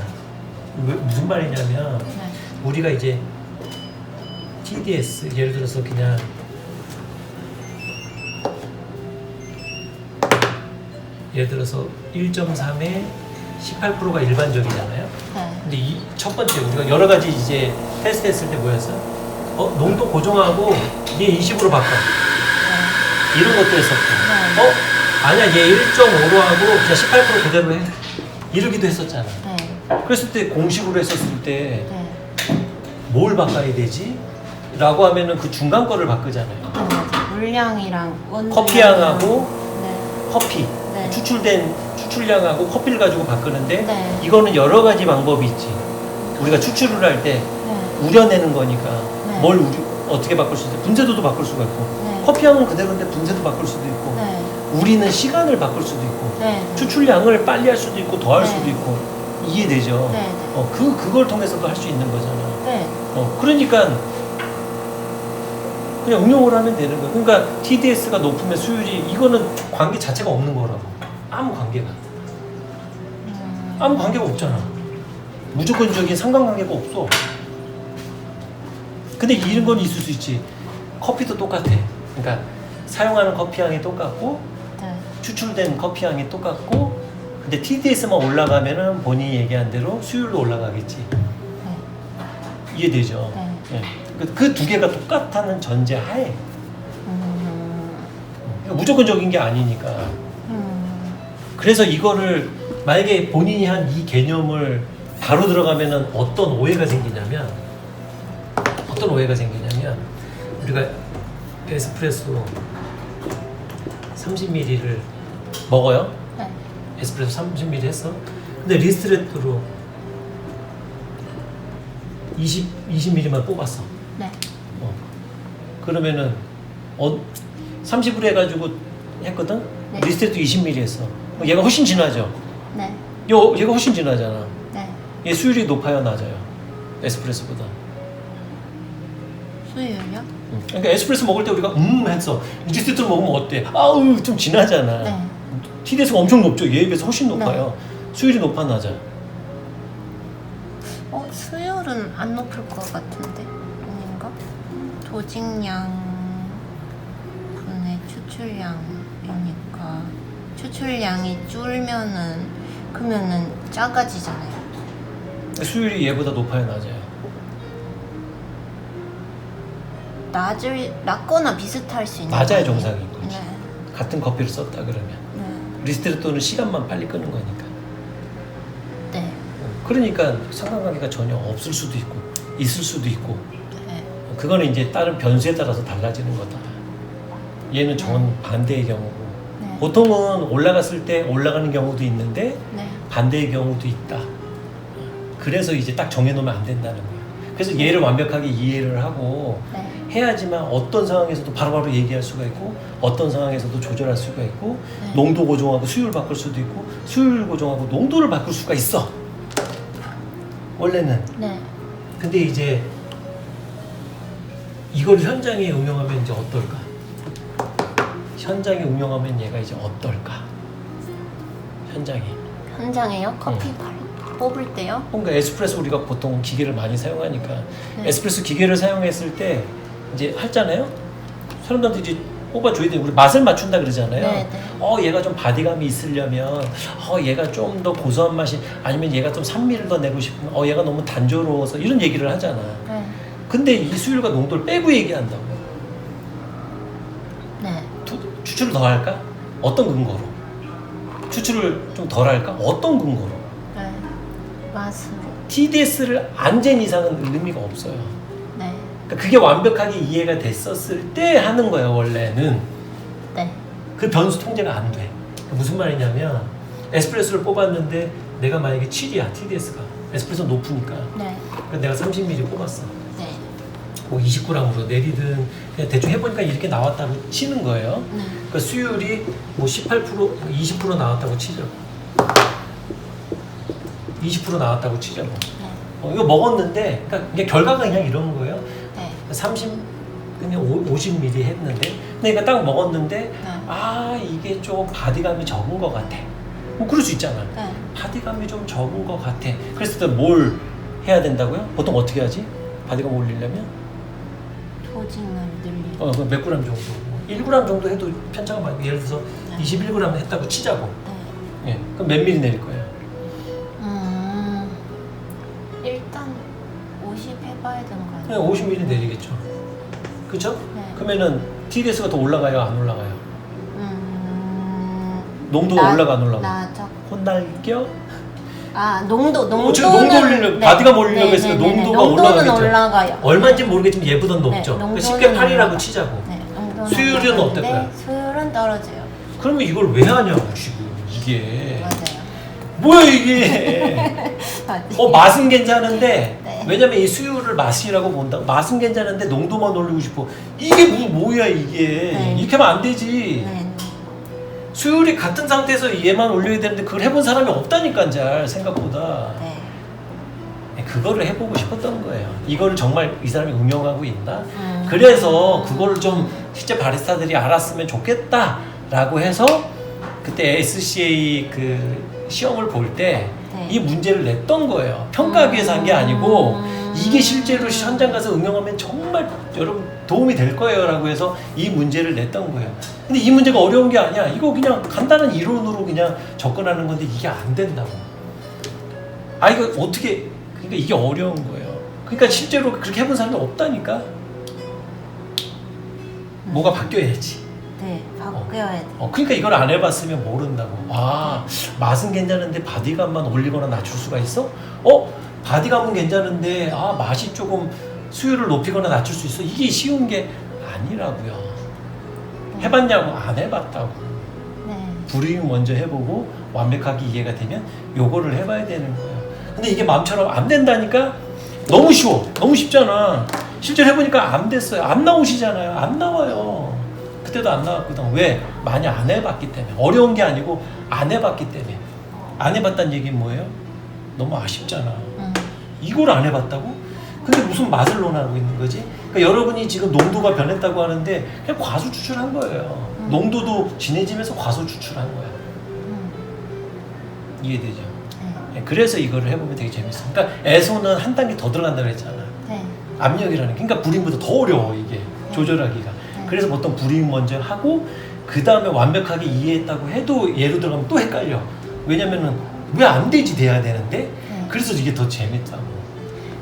무슨 말이냐면 네. 우리가 이제 TDS 예를 들어서 그냥 예를 들어서 1.3에 18%가 일반적이잖아요. 네. 근데 이 첫 번째 우리가 여러 가지 이제 테스트 했을 때 뭐였어? 농도 고정하고 얘 20으로 바꿔. 이런 것도 했었고. 네. 아니야 얘 1.5로 하고 그냥 18% 그대로 해. 이러기도 했었잖아. 네. 그랬을 때 공식으로 했었을 때 뭘 네. 바꿔야 되지? 라고 하면은 그 중간 거를 바꾸잖아요. 네, 맞아. 물량이랑 원두 커피향하고 네. 커피 네. 추출된 추출량하고 커피를 가지고 바꾸는데 네. 이거는 여러 가지 방법이 있지. 우리가 추출을 할 때 네. 우려내는 거니까 네. 뭘 어떻게 바꿀 수 있어? 분쇄도도 바꿀 수가 있고 네. 커피향은 그대로인데 분쇄도 바꿀 수도 있고 네. 우리는 시간을 바꿀 수도 있고 네. 추출량을 빨리 할 수도 있고 더 할 네. 수도 있고 이해되죠? 네. 네. 그걸 통해서도 할 수 있는 거잖아. 네. 그러니까 그냥 응용을 하면 되는 거야. 그러니까 TDS가 높으면 수율이 이거는 관계 자체가 없는 거라고. 아무 관계가. 아무 관계가 없잖아. 무조건적인 상관관계가 없어. 근데 이런 건 있을 수 있지. 커피도 똑같아. 그러니까 사용하는 커피 향이 똑같고 네. 추출된 커피 향이 똑같고 근데 TDS만 올라가면은 본인이 얘기한 대로 수율도 올라가겠지. 네. 이해되죠? 네. 그 두 개가 똑같다는 전제하에 음. 무조건적인 게 아니니까. 그래서 이거를 만약에 본인이 한 이 개념을 바로 들어가면은 어떤 오해가 생기냐면 우리가 에스프레소 30ml를 먹어요. 네. 에스프레소 30ml 했어. 근데 리스트레토로 20ml만 뽑았어. 네. 그러면은 30으로 해가지고 했거든. 네. 리스트레토 20ml 했어. 얘가 훨씬 진하죠. 네. 얘가 훨씬 진하잖아. 네. 얘 수율이 높아요, 낮아요? 에스프레소보다. 수율요? 그러니까 에스프레소 먹을 때 우리가 했어. 리스트레토 먹으면 어때? 아우 좀 진하잖아. 네. TDS가 엄청 높죠. 얘에 비해서 훨씬 높아요. 수율이 높아 낮아. 수율은 안 높을 것 같은데 아닌가? 조직량 분의 추출량이니까 추출량이 줄면은 그러면은 작아지잖아요. 수율이 얘보다 높아요, 낮아요? 낮거나 비슷할 수 있는 낮아야 거 아니에요? 정상인 거지. 네. 같은 커피를 썼다 그러면. 네. 리스트레토는 시간만 빨리 끄는 거니까. 네. 그러니까 상관관계가 전혀 없을 수도 있고 있을 수도 있고 네. 그거는 이제 다른 변수에 따라서 달라지는 거다. 얘는 정반대의 경우고 네. 보통은 올라갔을 때 올라가는 경우도 있는데 네. 반대의 경우도 있다. 그래서 이제 딱 정해놓으면 안 된다는 거예요. 그래서 얘를 완벽하게 이해를 하고 네. 해야지만 어떤 상황에서도 바로바로 얘기할 수가 있고 어떤 상황에서도 조절할 수가 있고 네. 농도 고정하고 수율 바꿀 수도 있고 수율 고정하고 농도를 바꿀 수가 있어. 원래는. 네. 근데 이제 이걸 현장에 응용하면 이제 어떨까? 현장에 응용하면 얘가 이제 어떨까? 현장에요? 커피 뽑을 때요? 뭔가 에스프레소 우리가 보통 기계를 많이 사용하니까 네. 에스프레소 기계를 사용했을 때 이제 했잖아요. 사람들한테 이제 뽑아줘야 돼. 우리 맛을 맞춘다 그러잖아요. 네, 네. 얘가 좀 바디감이 있으려면 얘가 좀 더 고소한 맛이 아니면 얘가 좀 산미를 더 내고 싶으면 얘가 너무 단조로워서 이런 얘기를 하잖아. 네. 근데 이 수율과 농도를 빼고 얘기한다고. 네. 추출을 더 할까? 어떤 근거로? 추출을 좀 덜 할까? 어떤 근거로? 네. 맛으로. TDS를 안 잰 이상은 의미가 없어요. 네. 그러니까 그게 완벽하게 이해가 됐었을 때 하는 거야 원래는. 네. 그 변수 통제가 안 돼. 무슨 말이냐면 에스프레소를 뽑았는데 내가 만약에 7이야 TDS가 에스프레소 높으니까 네. 그래서 내가 30ml 뽑았어. 네. 뭐 20g으로 내리든 그냥 대충 해보니까 이렇게 나왔다고 치는 거예요. 네. 그러니까 수율이 뭐 18%, 20% 나왔다고 치죠. 20% 나왔다고 치죠. 뭐. 네. 이거 먹었는데, 그러니까 이게 결과가 그냥 이런 거예요. 네. 그냥 50ml 했는데, 그러니까 딱 먹었는데, 네. 아, 이게 좀 바디감이 적은 것 같아. 뭐 그럴 수 있잖아. 네. 바디감이 좀 적은 것 같아. 그랬을 때 뭘 해야 된다고요? 보통 어떻게 하지? 바디감 올리려면? 조직을 늘리고. 몇 그램 정도? 1g 정도 해도 편차가 많고, 예를 들어서 네. 21g 했다고 치자고. 네. 예. 그럼 몇 미리 내릴 거예요? 일단 50 해봐야 되는 거 그냥 아니에요? 50ml 내리겠죠. 그쵸? 네. 그러면은 TDS가 더 올라가요? 안 올라가요? 농도가 나- 올라가 안 올라가? 나죠. 혼날겨? 농도는 지금 농도 올리려고, 바디감 올리려고 했으니까 농도가 농도는 올라가겠죠. 올라가요. 얼마인지 모르겠지만 얘보단 높죠. 농도는 쉽게 8이라고 올라가. 치자고. 네, 농도는 수율은 올라가는데 어떨까요? 수율은 떨어져요. 그러면 이걸 왜 하냐고 지금 이게. 맞아요. 뭐야 이게. 맞아요. 맛은 괜찮은데 네. 왜냐면 이 수율을 맛이라고 본다고. 맛은 괜찮은데 농도만 올리고 싶어. 이게 뭐야 이게. 네. 이렇게 하면 안 되지. 네. 수율이 같은 상태에서 얘만 올려야 되는데 그걸 해본 사람이 없다니까 잘 생각보다. 네. 그거를 해보고 싶었던 거예요. 이거를 정말 이 사람이 응용하고 있나? 음. 그래서 그거를 좀 실제 바리스타들이 알았으면 좋겠다라고 해서 그때 SCA 그 시험을 볼 때 이 네. 문제를 냈던 거예요. 평가하기 위해서 한 게 아니고 이게 실제로 현장 가서 응용하면 정말 여러분 도움이 될 거예요 라고 해서 이 문제를 냈던 거예요. 근데 이 문제가 어려운 게 아니야. 이거 그냥 간단한 이론으로 그냥 접근하는 건데 이게 안 된다고. 아 이거 어떻게, 그러니까 이게 어려운 거예요. 그러니까 실제로 그렇게 해본 사람이 없다니까. 뭐가 바뀌어야지. 네, 바뀌어야 돼. 그러니까 이걸 안 해봤으면 모른다고. 와, 맛은 괜찮은데 바디감만 올리거나 낮출 수가 있어? 바디감은 괜찮은데 맛이 조금 수율을 높이거나 낮출 수 있어? 이게 쉬운 게 아니라고요. 해봤냐고? 안 해봤다고. 네. 브리핑 먼저 해보고 완벽하게 이해가 되면 요거를 해봐야 되는 거예요. 근데 이게 마음처럼 안 된다니까. 너무 쉬워. 너무 쉽잖아. 실제로 해보니까 안 됐어요. 안 나오시잖아요. 안 나와요. 그때도 안 나왔거든. 왜? 많이 안 해봤기 때문에. 어려운 게 아니고 안 해봤기 때문에. 안 해봤다는 얘기는 뭐예요? 너무 아쉽잖아. 이걸 안 해봤다고? 근데 무슨 맛을 논하고 있는 거지? 그러니까 여러분이 지금 농도가 변했다고 하는데 그냥 과수 추출한 거예요. 농도도 진해지면서 과수 추출한 거야. 이해되죠? 네. 그래서 이거를 해보면 되게 재밌어. 그러니까 애소는 한 단계 더 들어간다고 했잖아. 네. 압력이라는 게. 그러니까 브링보다 더 어려워 이게 조절하기가. 네. 그래서 보통 브링 먼저 하고 그 다음에 완벽하게 이해했다고 해도 예로 들어가면 또 헷갈려. 왜냐면은 왜 안 되지 돼야 되는데. 네. 그래서 이게 더 재밌다고.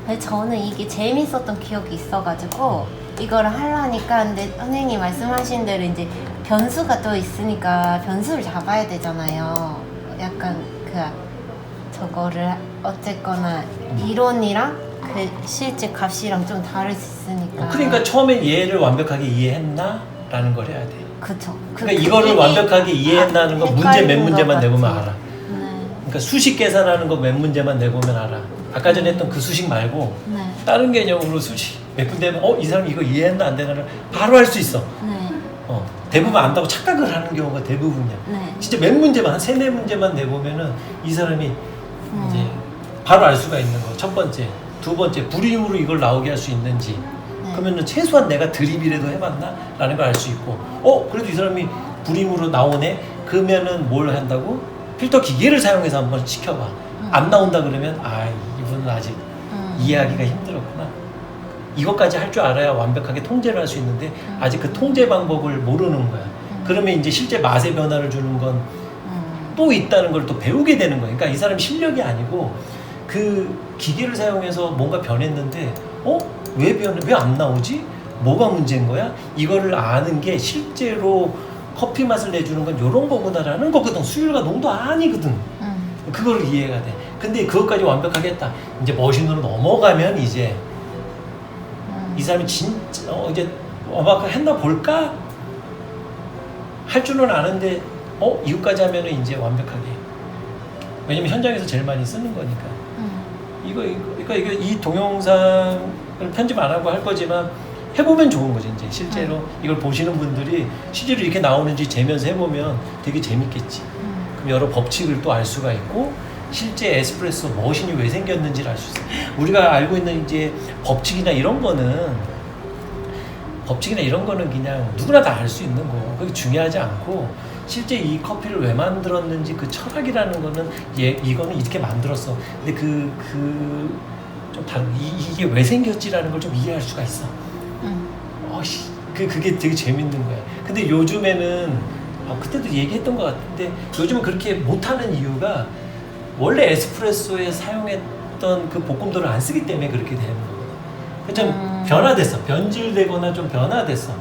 근데 저는 이게 재밌었던 기억이 있어가지고 이거를 하려니까, 근데 선생님이 말씀하신 대로 이제 변수가 또 있으니까 변수를 잡아야 되잖아요. 약간 저거를 어쨌거나 이론이랑 그 실제 값이랑 좀 다를 수 있으니까. 그러니까 처음에 얘를 완벽하게 이해했나? 라는 걸 해야 돼. 그쵸. 그러니까 이거를 완벽하게 이해했다는 거 문제 몇 문제만 내보면 알아. 네. 그러니까 수식 계산하는 거 몇 문제만 내보면 알아. 아까 전에 했던 그 수식 말고 네. 다른 개념으로 수식 몇 분 되면 이 사람 이거 이해했나 안 되나를 바로 할 수 있어. 네. 대부분 안다고 착각을 하는 경우가 대부분이야. 네. 진짜 몇 문제만 한 3-4문제만 내보면은 이 사람이 이제 바로 알 수가 있는 거. 첫 번째, 두 번째 불임으로 이걸 나오게 할 수 있는지. 네. 그러면은 최소한 내가 드립이라도 해봤나? 라는 걸 알 수 있고, 그래도 이 사람이 불임으로 나오네? 그러면은 뭘 한다고? 필터 기계를 사용해서 한번 시켜봐. 안 나온다 그러면, 이분은 아직 이해하기가 힘들었구나. 이것까지 할 줄 알아야 완벽하게 통제를 할 수 있는데, 아직 그 통제 방법을 모르는 거야. 그러면 이제 실제 맛의 변화를 주는 건 또 있다는 걸 또 배우게 되는 거야. 그러니까 이 사람 실력이 아니고, 그 기계를 사용해서 뭔가 변했는데, 왜 변해? 왜 안 나오지? 뭐가 문제인 거야? 이거를 아는 게 실제로 커피 맛을 내주는 건 이런 거구나라는 거거든. 수율과 농도 아니거든. 그걸 이해가 돼. 근데 그것까지 완벽하게 했다. 이제 머신으로 넘어가면 이제 이 사람이 진짜 이제 완벽하게 했나 볼까? 할 줄은 아는데 이것까지 하면은 이제 완벽하게. 왜냐면 현장에서 제일 많이 쓰는 거니까. 그러니까 이 동영상 편집 안 하고 할 거지만 해보면 좋은 거지. 이제 실제로 이걸 보시는 분들이 실제로 이렇게 나오는지 재면서 해보면 되게 재밌겠지. 그럼 여러 법칙을 또 알 수가 있고 실제 에스프레소 머신이 왜 생겼는지를 알 수 있어. 우리가 알고 있는 이제 법칙이나 이런 거는 그냥 누구나 다 알 수 있는 거. 그게 중요하지 않고 실제 이 커피를 왜 만들었는지 그 철학이라는 거는 이거는 이렇게 만들었어. 근데 좀 다른 이게 왜 생겼지라는 걸 좀 이해할 수가 있어. 그게 되게 재밌는 거야. 근데 요즘에는 그때도 얘기했던 것 같은데 요즘은 그렇게 못하는 이유가 원래 에스프레소에 사용했던 그 볶음도를 안 쓰기 때문에 그렇게 되는 거거든. 좀 변화됐어. 변질되거나 좀 변화됐어.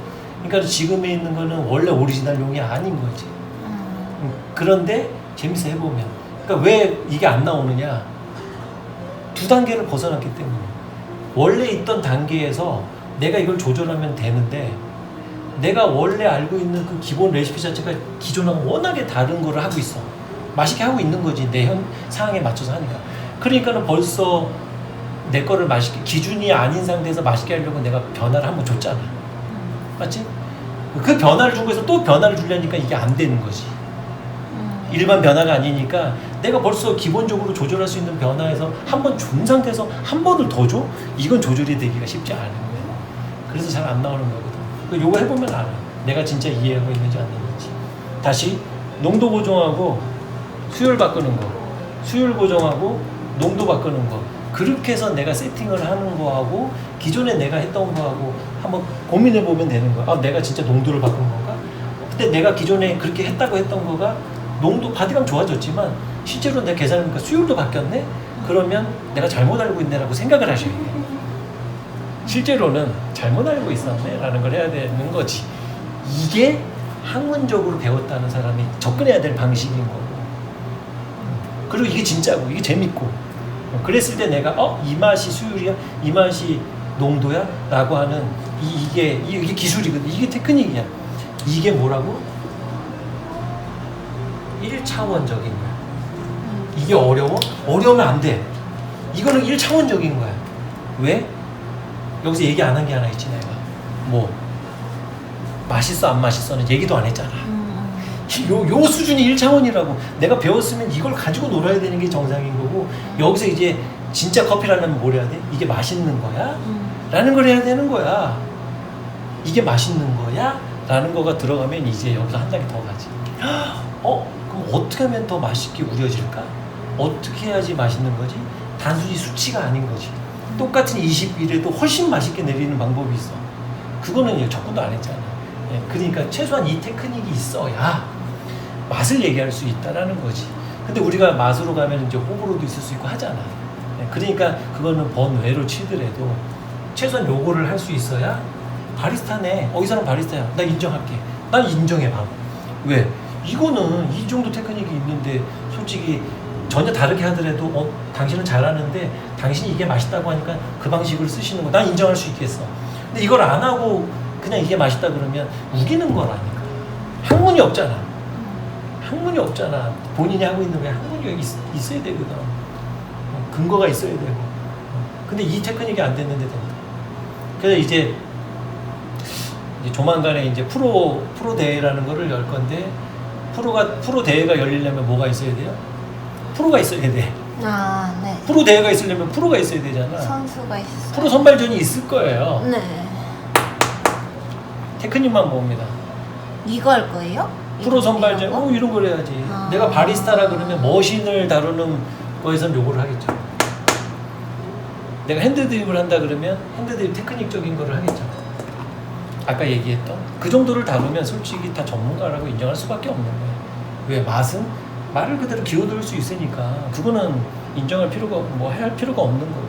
그러니까 지금에 있는 거는 원래 오리지널용이 아닌 거지. 그런데 재밌어 해보면. 그러니까 왜 이게 안 나오느냐? 2단계를 벗어났기 때문에. 원래 있던 단계에서 내가 이걸 조절하면 되는데 내가 원래 알고 있는 그 기본 레시피 자체가 기존하고 워낙에 다른 거를 하고 있어. 맛있게 하고 있는 거지. 내 현 상황에 맞춰서 하니까. 그러니까는 벌써 내 거를 맛있게 기준이 아닌 상태에서 맛있게 하려고 내가 변화를 한번 줬잖아. 맞지? 그 변화를 준 거에서 또 변화를 주려니까 이게 안 되는 거지. 일반 변화가 아니니까 내가 벌써 기본적으로 조절할 수 있는 변화에서 한 번 준 상태에서 한 번을 더 줘? 이건 조절이 되기가 쉽지 않은 거야. 그래서 잘 안 나오는 거거든. 요거 해보면 알아. 내가 진짜 이해하고 있는지 안 있는지. 다시 농도 고정하고 수율 바꾸는 거, 수율 고정하고 농도 바꾸는 거. 그렇게 해서 내가 세팅을 하는 거하고 기존에 내가 했던 거하고 한번 고민해 보면 되는 거야. 내가 진짜 농도를 바꾼 건가? 근데 내가 기존에 그렇게 했다고 했던 거가 농도 바디감 좋아졌지만 실제로 내 계산해보니까 수율도 바뀌었네? 그러면 내가 잘못 알고 있네라고 생각을 하셔야 돼. 실제로는 잘못 알고 있었네 라는 걸 해야 되는 거지. 이게 학문적으로 배웠다는 사람이 접근해야 될 방식인 거고, 그리고 이게 진짜고 이게 재밌고, 그랬을 때 내가 이 맛이 수율이야? 이 맛이 농도야? 라고 하는 이게 기술이거든. 이게 테크닉이야. 이게 뭐라고? 1차원적인 거야. 이게 어려워? 어려우면 안 돼. 이거는 1차원적인 거야. 왜? 여기서 얘기 안 한 게 하나 있지. 내가 뭐 맛있어 안 맛있어는 얘기도 안 했잖아. 요 수준이 1차원이라고. 내가 배웠으면 이걸 가지고 놀아야 되는 게 정상인 거고, 여기서 이제 진짜 커피를 하려면 뭘 해야 돼? 이게 맛있는 거야? 라는 걸 해야 되는 거야. 이게 맛있는 거야? 라는 거가 들어가면 이제 여기서 한 단계 더 가지. 그럼 어떻게 하면 더 맛있게 우려질까? 어떻게 해야지 맛있는 거지? 단순히 수치가 아닌 거지. 똑같은 21에도 훨씬 맛있게 내리는 방법이 있어. 그거는 접근도 안 했잖아. 그러니까 최소한 이 테크닉이 있어야 맛을 얘기할 수 있다라는 거지. 근데 우리가 맛으로 가면 이제 호불호도 있을 수 있고 하잖아. 그러니까 그거는 번외로 치더라도 최소한 요거를 할 수 있어야 바리스타네. 이 사람 바리스타야. 나 인정할게. 난 인정해봐. 왜? 이거는 이 정도 테크닉이 있는데 솔직히 전혀 다르게 하더라도 당신은 잘하는데 당신이 이게 맛있다고 하니까 그 방식을 쓰시는 거 난 인정할 수 있겠어. 근데 이걸 안 하고 그냥 이게 맛있다 그러면 우기는 거라니까. 학문이 없잖아. 학문이 없잖아. 본인이 하고 있는 게 학문이 있어야 되거든. 근거가 있어야 되고. 근데 이 테크닉이 안 됐는데 된다. 그래서 이제 조만간에 이제 프로 대회라는 거를 열 건데, 프로 대회가 열리려면 뭐가 있어야 돼요? 프로가 있어야 돼. 네. 프로 대회가 있으려면 프로가 있어야 되잖아. 선수가 있어요. 프로 선발전이 있을 거예요. 네. 테크닉만 봅니다. 이거 할 거예요? 프로 선발전, 이런 걸 해야지. 내가 바리스타라 그러면 머신을 다루는 거에선 요거를 하겠죠. 내가 핸드드립을 한다 그러면 핸드드립 테크닉적인 거를 하겠죠. 아까 얘기했던 그 정도를 다루면 솔직히 다 전문가라고 인정할 수밖에 없는 거예요. 왜? 맛은 말을 그대로 기어들을 수 있으니까 그거는 인정할 필요가, 할 필요가 없는 거고,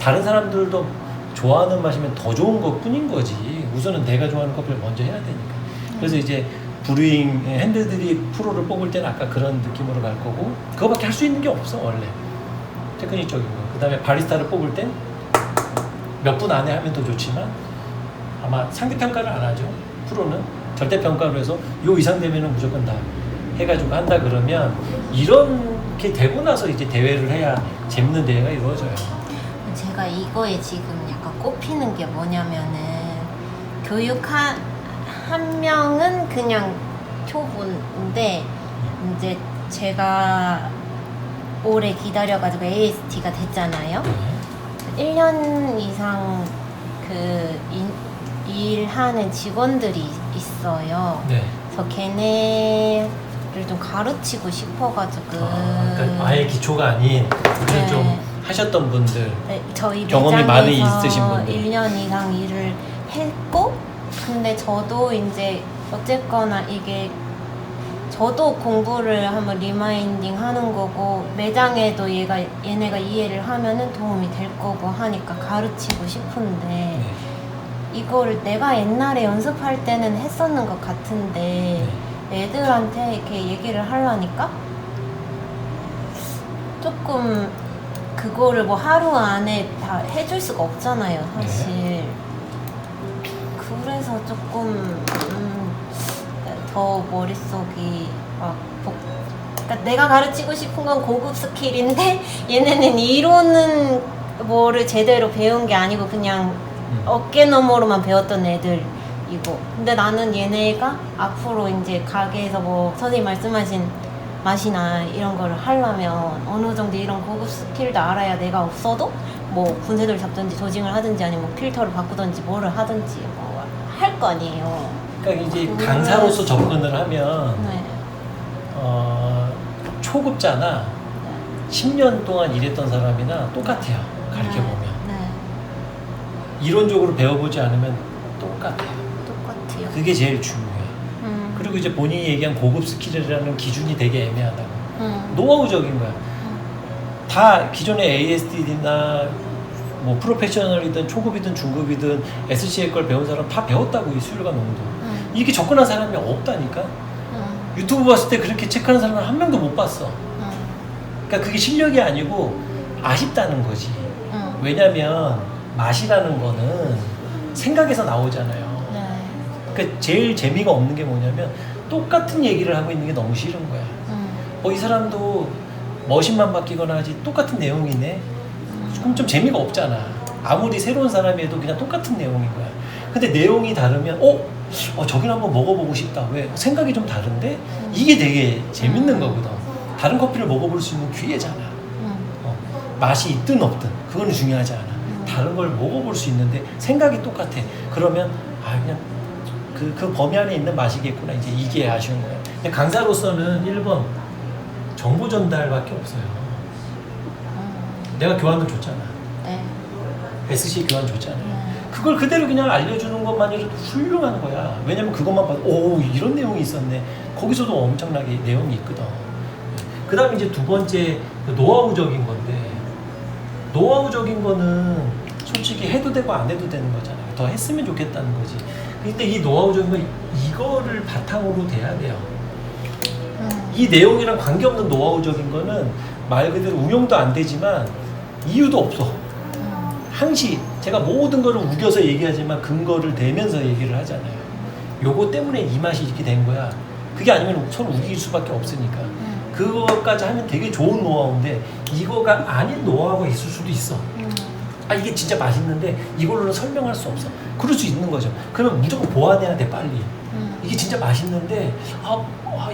다른 사람들도 좋아하는 맛이면 더 좋은 것 뿐인 거지. 우선은 내가 좋아하는 커피를 먼저 해야 되니까. 그래서 이제 브루잉 핸드드립 프로를 뽑을 때는 아까 그런 느낌으로 갈 거고, 그거밖에 할 수 있는 게 없어 원래. 테크닉적인 거. 그 다음에 바리스타를 뽑을 땐 몇 분 안에 하면 더 좋지만 아마 상대평가를 안 하죠. 프로는 절대평가로 해서 요 이상 되면은 무조건 다 해가지고 한다 그러면, 이렇게 되고 나서 이제 대회를 해야 재밌는 대회가 이루어져요. 제가 이거에 지금 약간 꼽히는 게 뭐냐면은 교육 한 명은 그냥 초보인데 이제 제가 오래 기다려가지고 AST가 됐잖아요. 1년 이상 그 일하는 직원들이 있어요. 네. 그래서 걔네를 좀 가르치고 싶어가지고. 그러니까 아예 기초가 아닌 그런 네. 좀 하셨던 분들. 네, 저희 경험이 많이 매장에서 있으신 분들. 1년 이상 일을 했고, 근데 저도 이제 어쨌거나 이게 저도 공부를 한번 리마인딩 하는 거고, 매장에도 얘네가 이해를 하면은 도움이 될 거고 하니까 가르치고 싶은데, 네. 이거를 내가 옛날에 연습할 때는 했었는 것 같은데, 애들한테 이렇게 얘기를 하려니까 조금 그거를 뭐 하루 안에 다 해줄 수가 없잖아요, 사실. 그래서 조금 더 머릿속이 막 그러니까 내가 가르치고 싶은 건 고급 스킬인데 얘네는 이론은 뭐를 제대로 배운 게 아니고 그냥 어깨 너머로만 배웠던 애들이고, 근데 나는 얘네가 앞으로 이제 가게에서 뭐 선생님 말씀하신 맛이나 이런 거를 하려면 어느 정도 이런 고급 스킬도 알아야 내가 없어도 뭐 분쇄도를 잡든지 조징을 하든지 아니면 뭐 필터를 바꾸든지 뭐를 하든지 뭐 할 거 아니에요. 그러니까 이제 강사로서 접근을 하면 네. 초급자나 10년 동안 일했던 사람이나 똑같아요. 가르쳐보면. 네. 이론적으로 배워보지 않으면 똑같아요. 똑같아요. 그게 제일 중요해. 그리고 이제 본인이 얘기한 고급 스킬이라는 기준이 되게 애매하다고. 노하우적인 거야. 다 기존의 ASD나 뭐 프로페셔널이든 초급이든 중급이든 SC의 걸 배운 사람 다 배웠다고, 이 수율과 농도. 이게 접근한 사람이 없다니까. 유튜브 봤을 때 그렇게 체크하는 사람은 한 명도 못 봤어. 그러니까 그게 실력이 아니고 아쉽다는 거지. 왜냐면 맛이라는 거는 생각에서 나오잖아요. 네. 그러니까 제일 재미가 없는 게 뭐냐면 똑같은 얘기를 하고 있는 게 너무 싫은 거야. 이 사람도 머신만 바뀌거나 하지 똑같은 내용이네. 그럼 좀 재미가 없잖아. 아무리 새로운 사람이 해도 그냥 똑같은 내용인 거야. 근데 내용이 다르면 저긴 한번 먹어보고 싶다. 왜? 생각이 좀 다른데? 이게 되게 재밌는 거거든. 다른 커피를 먹어볼 수 있는 기회잖아. 맛이 있든 없든 그거는 중요하지 않아. 다른 걸 먹어볼 수 있는데 생각이 똑같아. 그러면 그냥 그 범위 안에 있는 맛이겠구나. 이제 이게 아쉬운 거야. 근데 강사로서는 1번 정보 전달밖에 없어요. 내가 교환도 줬잖아. 네. SC 교환 줬잖아. 그걸 그대로 그냥 알려주는 것만으로도 훌륭한 거야. 왜냐면 그것만 봐도 이런 내용이 있었네. 거기서도 엄청나게 내용이 있거든. 그 다음에 이제 두 번째 노하우적인 건데, 노하우적인 거는 솔직히 해도 되고 안 해도 되는 거잖아요. 더 했으면 좋겠다는 거지. 근데 이 노하우적인 건 이거를 바탕으로 돼야 돼요. 이 내용이랑 관계없는 노하우적인 거는 말 그대로 운용도 안 되지만 이유도 없어. 항시 제가 모든 거를 우겨서 얘기하지만 근거를 대면서 얘기를 하잖아요. 요거 때문에 이 맛이 이렇게 된 거야. 그게 아니면 서로 우길 수밖에 없으니까. 그거까지 하면 되게 좋은 노하우인데 이거가 아닌 노하우가 있을 수도 있어. 이게 진짜 맛있는데 이걸로는 설명할 수 없어. 그럴 수 있는 거죠. 그러면 무조건 보완해야 돼, 빨리. 이게 진짜 맛있는데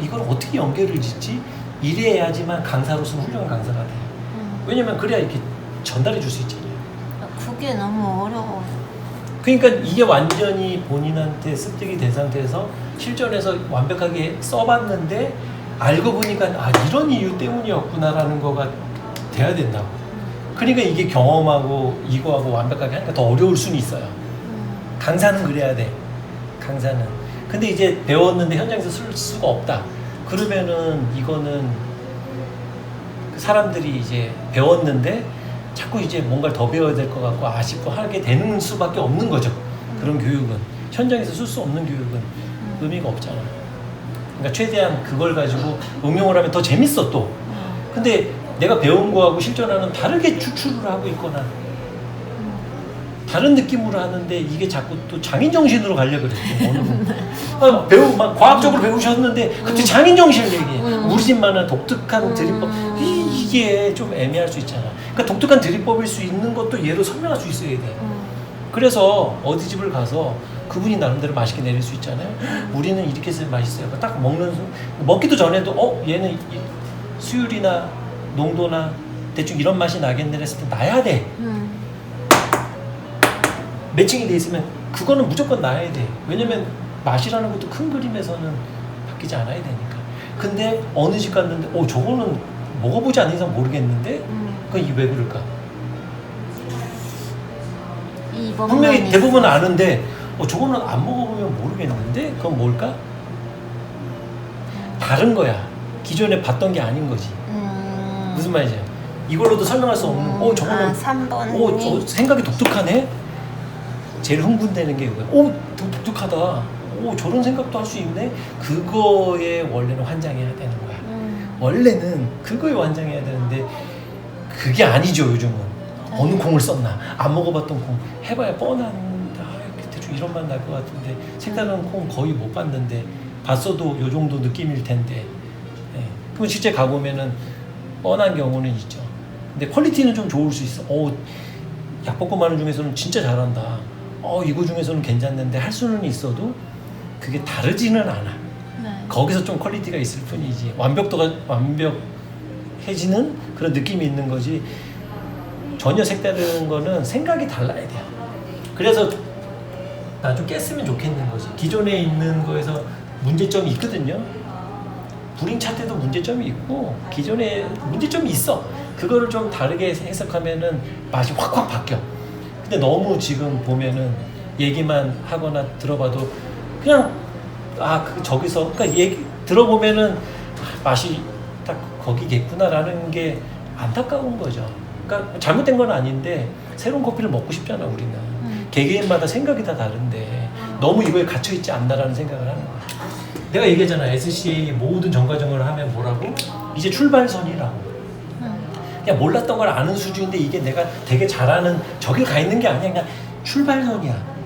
이걸 어떻게 연결을 짓지? 이래야지만 강사로서는 훌륭한 강사가 돼요. 왜냐면 그래야 이렇게 전달해 줄 수 있잖아요. 그게 너무 어려워. 그러니까 이게 완전히 본인한테 습득이 된 상태에서 실전에서 완벽하게 써봤는데 알고 보니까 이런 이유 때문이었구나라는 거가 돼야 된다고. 그러니까 이게 경험하고 이거하고 완벽하게 하니까 더 어려울 수는 있어요. 강사는 그래야 돼. 강사는. 근데 이제 배웠는데 현장에서 쓸 수가 없다. 그러면은 이거는 사람들이 이제 배웠는데 자꾸 이제 뭔가를 더 배워야 될 것 같고 아쉽고 하게 되는 수밖에 없는 거죠. 그런 교육은. 현장에서 쓸 수 없는 교육은 의미가 없잖아. 그러니까 최대한 그걸 가지고 응용을 하면 더 재밌어 또. 근데 내가 배운 거하고 실전하는 다르게 추출을 하고 있거나 다른 느낌으로 하는데 이게 자꾸 또 장인 정신으로 가려고 그랬죠. 어느 분. 막 과학적으로 배우셨는데 갑자기 장인 정신을 얘기해. 우리 집만한 독특한 드립법. 이게 좀 애매할 수 있잖아. 그러니까 독특한 드립법일 수 있는 것도 얘로 설명할 수 있어야 돼. 그래서 어디 집을 가서 그분이 나름대로 맛있게 내릴 수 있잖아요. 우리는 이렇게 해서 맛있어요. 딱 먹기도 전에도 얘는 수율이나 농도나 대충 이런 맛이 나겠네 했을 때 나야 돼. 매칭이 돼 있으면 그거는 무조건 나야 돼. 왜냐면 맛이라는 것도 큰 그림에서는 바뀌지 않아야 되니까. 근데 어느 집 갔는데 저거는 먹어보지 않는 이상 모르겠는데 그건 이게 왜 그럴까? 분명히 대부분 아는데 저거는 안 먹어보면 모르겠는데 그건 뭘까? 다른 거야. 기존에 봤던 게 아닌 거지. 무슨 말이지? 이걸로도 설명할 수 없는 저거는 3번이 저 생각이 독특하네? 제일 흥분되는 게 이거야. 독특하다. 저런 생각도 할 수 있네? 그거에 원래는 환장해야 되는 거야. 원래는 그거에 환장해야 되는데 그게 아니죠 요즘은. 어느 콩을 썼나? 안 먹어봤던 콩 해봐야 뻔한 대충 이런 맛 날 것 같은데 색다른 콩 거의 못 봤는데 봤어도 요 정도 느낌일 텐데 그럼 실제 가보면은 뻔한 경우는 있죠. 근데 퀄리티는 좀 좋을 수 있어. 약볶음 하는 중에서는 진짜 잘한다. 이거 중에서는 괜찮는데 할 수는 있어도 그게 다르지는 않아. 거기서 좀 퀄리티가 있을 뿐이지 완벽해지는 그런 느낌이 있는 거지. 전혀 색다른 거는 생각이 달라야 돼요. 그래서 나 좀 깼으면 좋겠는 거지. 기존에 있는 거에서 문제점이 있거든요. 브링 차트도 문제점이 있고 기존에 문제점이 있어. 그거를 좀 다르게 해석하면은 맛이 확확 바뀌어. 근데 너무 지금 보면은 얘기만 하거나 들어봐도 그냥 저기서 그러니까 얘기 들어보면은 맛이 딱 거기겠구나라는 게 안타까운 거죠. 그러니까 잘못된 건 아닌데 새로운 커피를 먹고 싶잖아 우리는. 개개인마다 생각이 다 다른데 너무 이거에 갇혀 있지 않나라는 생각을 하는 거야. 내가 얘기했잖아. SCA 모든 전과정을 하면 뭐라고? 이제 출발선이라고. 그냥 몰랐던 걸 아는 수준인데 이게 내가 되게 잘하는 저길 가 있는 게 아니야. 그냥 출발선이야.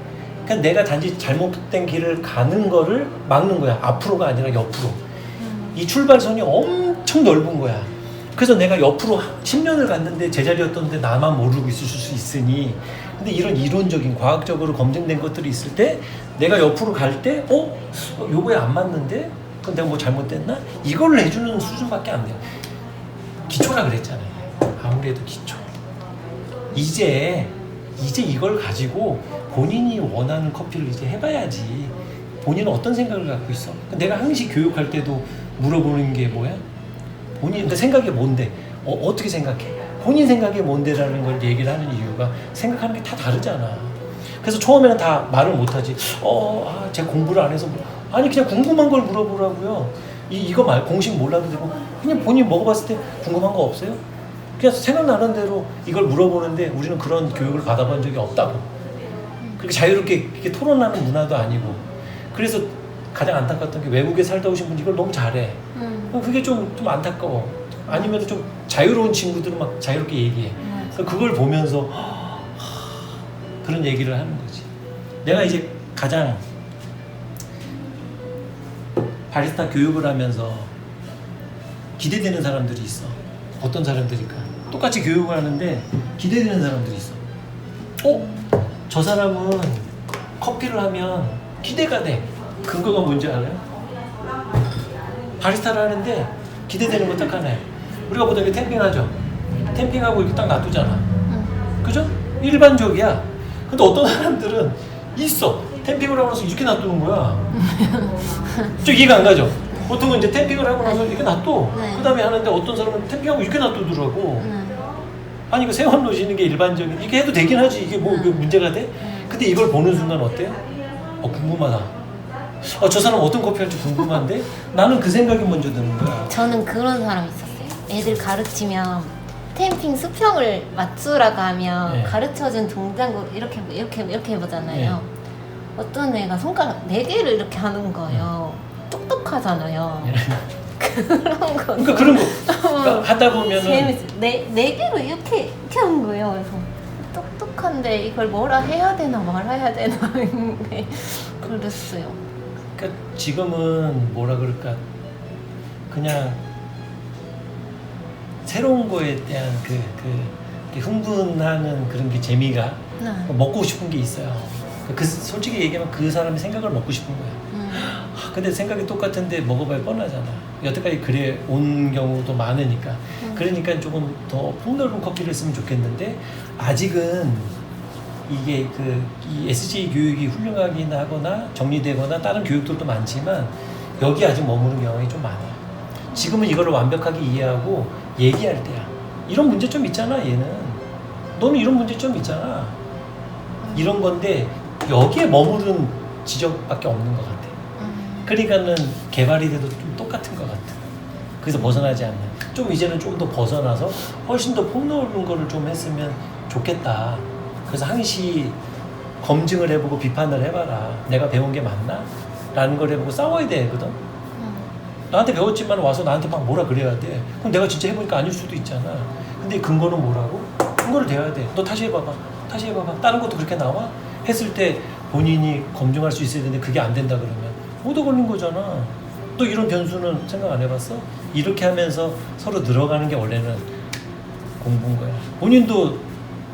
그러니까 내가 단지 잘못된 길을 가는 거를 막는 거야. 앞으로가 아니라 옆으로. 이 출발선이 엄청 넓은 거야. 그래서 내가 옆으로 10년을 갔는데 제자리였던데 나만 모르고 있을 수 있으니. 근데 이런 이론적인 과학적으로 검증된 것들이 있을 때 내가 옆으로 갈 때 요거에 안 맞는데? 그럼 내가 뭐 잘못됐나? 이걸 해주는 수준밖에 안 돼요. 기초라 그랬잖아요. 아무래도 기초. 이제 이걸 가지고 본인이 원하는 커피를 이제 해봐야지. 본인은 어떤 생각을 갖고 있어? 내가 항시 교육할 때도 물어보는 게 뭐야? 본인 생각이 뭔데? 어떻게 생각해? 본인 생각이 뭔데라는 걸 얘기를 하는 이유가 생각하는 게 다 다르잖아. 그래서 처음에는 다 말을 못하지. 제가 공부를 안 해서 아니 그냥 궁금한 걸 물어보라고요. 이거 공식 몰라도 되고 그냥 본인 먹어봤을 때 궁금한 거 없어요? 그냥 생각나는 대로 이걸 물어보는데 우리는 그런 교육을 받아본 적이 없다고. 그렇게 자유롭게 이렇게 토론하는 문화도 아니고. 그래서 가장 안타까웠던 게 외국에 살다 오신 분이 이걸 너무 잘해. 그게 좀 안타까워. 아니면 좀 자유로운 친구들은 막 자유롭게 얘기해. 그걸 보면서 그런 얘기를 하는 거지. 내가 이제 가장 바리스타 교육을 하면서 기대되는 사람들이 있어. 어떤 사람들일까? 똑같이 교육을 하는데 기대되는 사람들이 있어. 저 사람은 커피를 하면 기대가 돼. 근거가 뭔지 알아요? 바리스타를 하는데 기대되는 거 딱 하나요. 우리가 보통 이렇게 템핑하죠. 템핑하고 이렇게 딱 놔두잖아. 그죠? 일반적이야. 근데 어떤 사람들은 있어. 템핑을 하고 나서 이렇게 놔두는 거야. 좀 이해가 안 가죠? 보통은 이제 템핑을 하고 나서 이렇게 놔둬. 그 다음에 하는데 어떤 사람은 템핑하고 이렇게 놔두더라고. 아니 그 세원 놓으시는 게 일반적인. 이렇게 해도 되긴 하지. 이게 뭐 문제가 돼? 근데 이걸 보는 순간 어때요? 궁금하다. 저 사람 어떤 커피 할지 궁금한데? 나는 그 생각이 먼저 드는 거야. 저는 그런 사람 있었어요. 애들 가르치면 템핑 수평을 맞추라고 하면 가르쳐준 동작으로 이렇게 해보잖아요. 어떤 애가 손가락 4개를 이렇게 하는 거예요. 똑똑하잖아요. 그런 거. 그러니까 그런 거 그러니까 하다 보면은 재밌어요. 4개로 이렇게 한 거예요. 그래서 똑똑한데 이걸 뭐라 해야 되나 말아야 되나 그랬어요. 그러니까 지금은 뭐라 그럴까 그냥 새로운 거에 대한 그 흥분하는 그런 게 재미가 네. 먹고 싶은 게 있어요. 솔직히 얘기하면 그 사람의 생각을 먹고 싶은 거야. 근데 생각이 똑같은데 먹어봐야 뻔하잖아. 여태까지 그래 온 경우도 많으니까. 그러니까 조금 더 폭넓은 커피를 쓰면 좋겠는데 아직은 이게 이 SJ 교육이 훌륭하긴 하거나 정리되거나 다른 교육들도 많지만 여기 아직 머무는 경향이 좀 많아요. 지금은 이걸 완벽하게 이해하고 얘기할 때야. 이런 문제점 있잖아, 얘는. 너는 이런 문제점 있잖아. 이런 건데 여기에 머무른 지적밖에 없는 것 같아. 그러니까는 개발이 돼도 좀 똑같은 것 같아. 그래서 벗어나지 않는. 좀 이제는 좀 더 벗어나서 훨씬 더 폭넓은 거를 좀 했으면 좋겠다. 그래서 항시 검증을 해보고 비판을 해봐라. 내가 배운 게 맞나? 라는 걸 해보고 싸워야 되거든. 나한테 배웠지만 와서 나한테 막 뭐라 그래야 돼. 그럼 내가 진짜 해보니까 아닐 수도 있잖아. 근데 근거는 뭐라고? 근거를 대야 돼. 너 다시 해봐봐. 다시 해봐봐. 다른 것도 그렇게 나와? 했을 때 본인이 검증할 수 있어야 되는데 그게 안 된다 그러면 얻어 걸린 거잖아. 또 이런 변수는 생각 안 해봤어? 이렇게 하면서 서로 늘어가는 게 원래는 공부인 거야. 본인도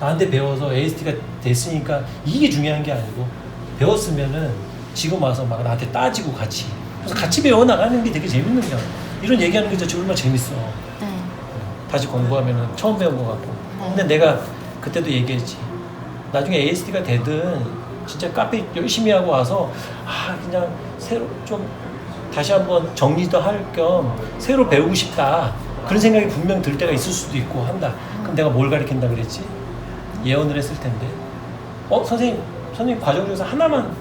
나한테 배워서 AST가 됐으니까 이게 중요한 게 아니고 배웠으면은 지금 와서 막 나한테 따지고 같이 그래서 같이 배워나가는 게 되게 재밌는 거야. 이런 얘기하는 게 진짜 얼마나 재밌어. 네. 다시 공부하면은 처음 배운 것 같고. 근데 내가 그때도 얘기했지. 나중에 AST가 되든 진짜 카페 열심히 하고 와서 그냥 새로 좀 다시 한번 정리도 할 겸 새로 배우고 싶다. 그런 생각이 분명 들 때가 있을 수도 있고 한다. 그럼 내가 뭘 가르친다 그랬지? 예언을 했을 텐데. 선생님 과정 중에서 하나만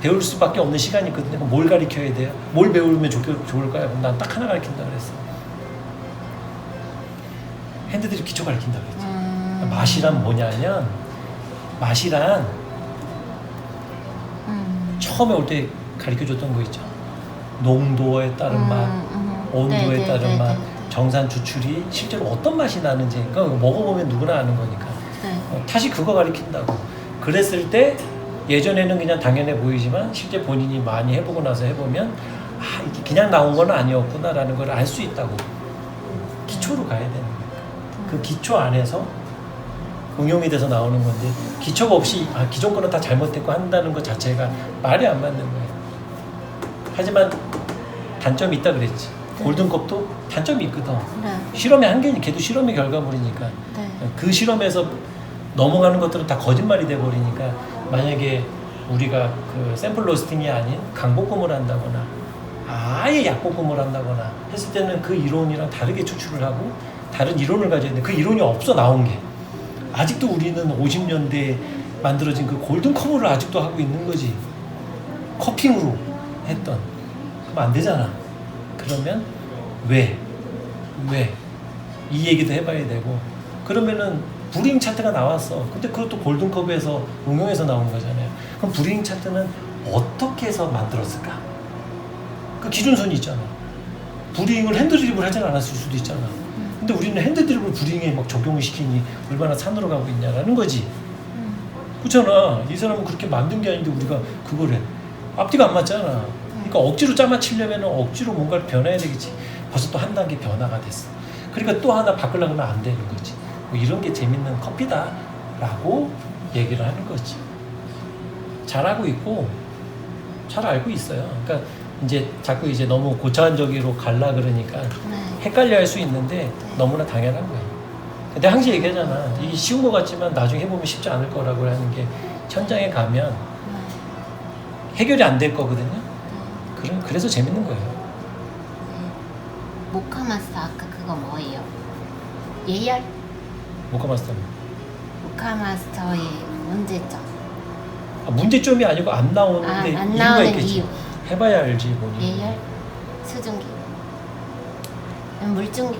배울 수밖에 없는 시간이 있거든요. 그럼 뭘 가르쳐야 돼요? 뭘 배우면 좋을까요? 그럼 난 딱 하나 가르친다 그랬어. 핸드드립 기초 가르친다 그랬지. 맛이란 뭐냐면 맛이란 처음에 올 때 가르쳐줬던 거 있죠. 농도에 따른 맛, 온도에 따른 맛, 정산 추출이 실제로 어떤 맛이 나는지 그러니까 먹어보면 누구나 아는 거니까. 다시 그거 가르친다고. 그랬을 때 예전에는 그냥 당연해 보이지만 실제 본인이 많이 해보고 나서 해보면 이게 그냥 나온 건 아니었구나라는 걸 알 수 있다고. 기초로 가야 되는 거니까. 그 기초 안에서 응용이 돼서 나오는 건데 기초가 없이 기존 거는 다 잘못됐고 한다는 것 자체가 말이 안 맞는 거예요. 하지만 단점이 있다 그랬지. 골든컵도 단점이 있거든. 실험의 한계니 걔도 실험의 결과물이니까. 그 실험에서 넘어가는 것들은 다 거짓말이 돼버리니까 만약에 우리가 그 샘플 로스팅이 아닌 강복금을 한다거나 아예 약복금을 한다거나 했을 때는 그 이론이랑 다르게 추출을 하고 다른 이론을 가져야 되는데 그 이론이 없어 나온 게. 아직도 우리는 50년대에 만들어진 그 골든컵을 아직도 하고 있는 거지. 커핑으로 했던. 그럼 안 되잖아. 그러면 왜? 이 얘기도 해봐야 되고. 그러면은 브링 차트가 나왔어. 근데 그것도 골든컵에서 응용해서 나온 거잖아요. 그럼 브링 차트는 어떻게 해서 만들었을까? 그 기준선이 있잖아. 브링을 핸드드립을 하진 않았을 수도 있잖아. 근데 우리는 핸드드립을 브링에 막 적용을 시키니 얼마나 산으로 가고 있냐라는 거지. 그렇잖아. 이 사람은 그렇게 만든 게 아닌데 우리가 그걸 해. 앞뒤가 안 맞잖아. 그러니까 억지로 짜맞추려면 억지로 뭔가를 변해야 되겠지. 벌써 또 한 단계 변화가 됐어. 그러니까 또 하나 바꾸려고 하면 안 되는 거지. 뭐 이런 게 재밌는 커피다라고 얘기를 하는 거지. 잘하고 있고 잘 알고 있어요. 그러니까 이제 자꾸 이제 너무 고차원적으로 갈라 그러니까 헷갈려 할 수 있는데 너무나 당연한 거예요. 근데 항상 얘기하잖아. 이게 쉬운 것 같지만 나중에 해보면 쉽지 않을 거라고 하는 게 현장에 가면 해결이 안 될 거거든요. 그래서 재밌는 거예요. 모카마스터 아까 그거 뭐예요? 예열? 모카마스터. 모카마스터의 문제점. 문제점이 아니고 안 나오는데 안 이유가 나오는 있겠지. 이유. 해봐야 알지 뭐니. 예열? 수증기? 물증기?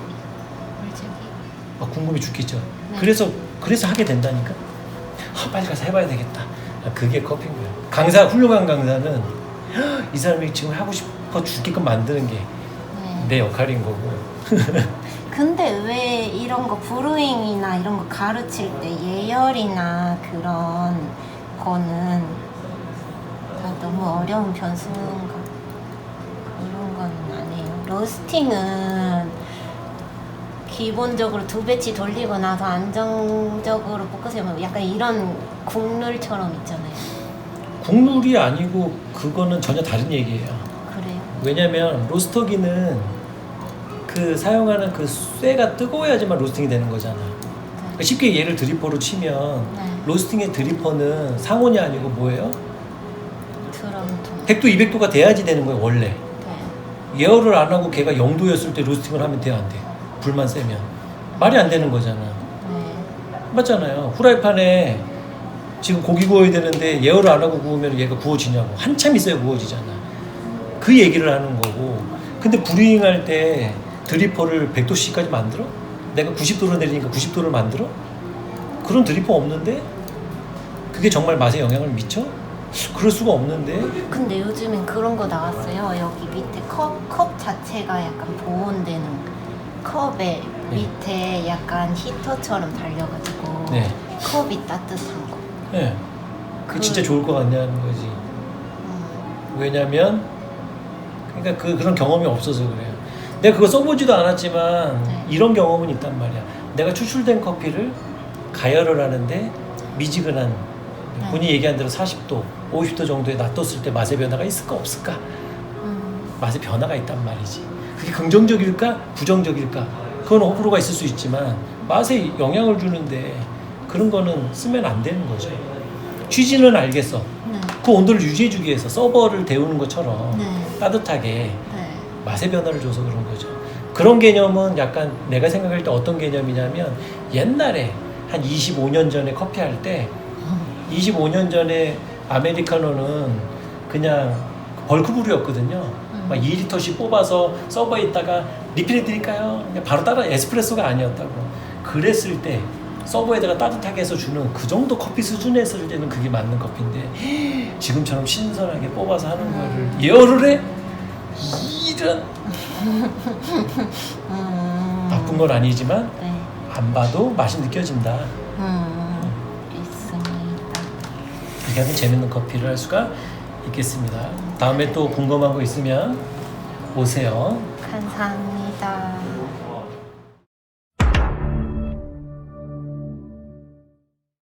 궁금해 죽겠죠. 네. 그래서 하게 된다니까. 빨리 가서 해봐야 되겠다. 그게 커피인 거야. 훌륭한 강사는 이 사람이 지금 하고 싶어 죽게끔 만드는 게 내 역할인 거고. 근데 왜 이런 거 브루잉이나 이런 거 가르칠 때 예열이나 그런 거는 다 너무 어려운 변수인가? 그런 건 아니에요. 로스팅은 기본적으로 2배치 돌리고 나서 안정적으로 볶으세요. 약간 이런 국룰처럼 있잖아요. 국룰이 아니고 그거는 전혀 다른 얘기예요. 그래요? 왜냐면 로스터기는 그 사용하는 그 쇠가 뜨거워야지만 로스팅이 되는 거잖아. 그러니까 쉽게 얘를 드리퍼로 치면 네. 로스팅의 드리퍼는 상온이 아니고 뭐예요? 드럼통. 100도, 200도가 돼야지 되는 거예요, 원래. 네. 예열을 안 하고 걔가 0도였을 때 로스팅을 하면 돼요, 안 돼? 불만 세면. 말이 안 되는 거잖아. 네. 맞잖아요. 후라이팬에 지금 고기 구워야 되는데 예열을 안 하고 구우면 얘가 구워지냐고. 한참 있어야 구워지잖아. 그 얘기를 하는 거고. 근데 브루잉 할 때 드리퍼를 100도씨까지 만들어? 내가 90도로 내리니까 90도를 만들어? 그런 드리퍼 없는데? 그게 정말 맛에 영향을 미쳐? 그럴 수가 없는데? 근데 요즘엔 그런 거 나왔어요. 여기 밑에 컵 자체가 약간 보온되는 컵에 밑에 약간 히터처럼 달려가지고 네. 컵이 따뜻한 거. 네. 그게 진짜 좋을 것 같냐는 거지. 음. 왜냐면 그러니까 그런 경험이 없어서 그래요. 내가 그거 써보지도 않았지만 네. 이런 경험은 있단 말이야. 내가 추출된 커피를 가열을 하는데 미지근한 본인이 얘기한 대로 40도, 50도 정도에 놔뒀을 때 맛의 변화가 있을까 없을까? 맛의 변화가 있단 말이지. 그게 긍정적일까 부정적일까? 그건 호불호가 있을 수 있지만 맛에 영향을 주는데 그런 거는 쓰면 안 되는 거죠. 취지는 알겠어. 네. 그 온도를 유지해주기 위해서 서버를 데우는 것처럼 네. 따뜻하게 네. 맛의 변화를 줘서 그런 거죠. 그런 개념은 약간 내가 생각할 때 어떤 개념이냐면 옛날에 한 25년 전에 커피 할 때 25년 전에 아메리카노는 그냥 벌크브루였거든요. 막 2리터씩 뽑아서 서버에 있다가 리필해 드릴까요? 그냥 바로 따라 에스프레소가 아니었다고. 그랬을 때 서버에다가 따뜻하게 해서 주는 그 정도 커피 수준에 했을 때는 그게 맞는 커피인데 지금처럼 신선하게 뽑아서 하는 거를 예열을 해? 이런 나쁜 건 아니지만 네. 안 봐도 맛이 느껴진다. 있습니다. 이렇게 하면 재밌는 커피를 할 수가 있겠습니다. 다음에 또 궁금한 거 있으면 오세요. 감사합니다.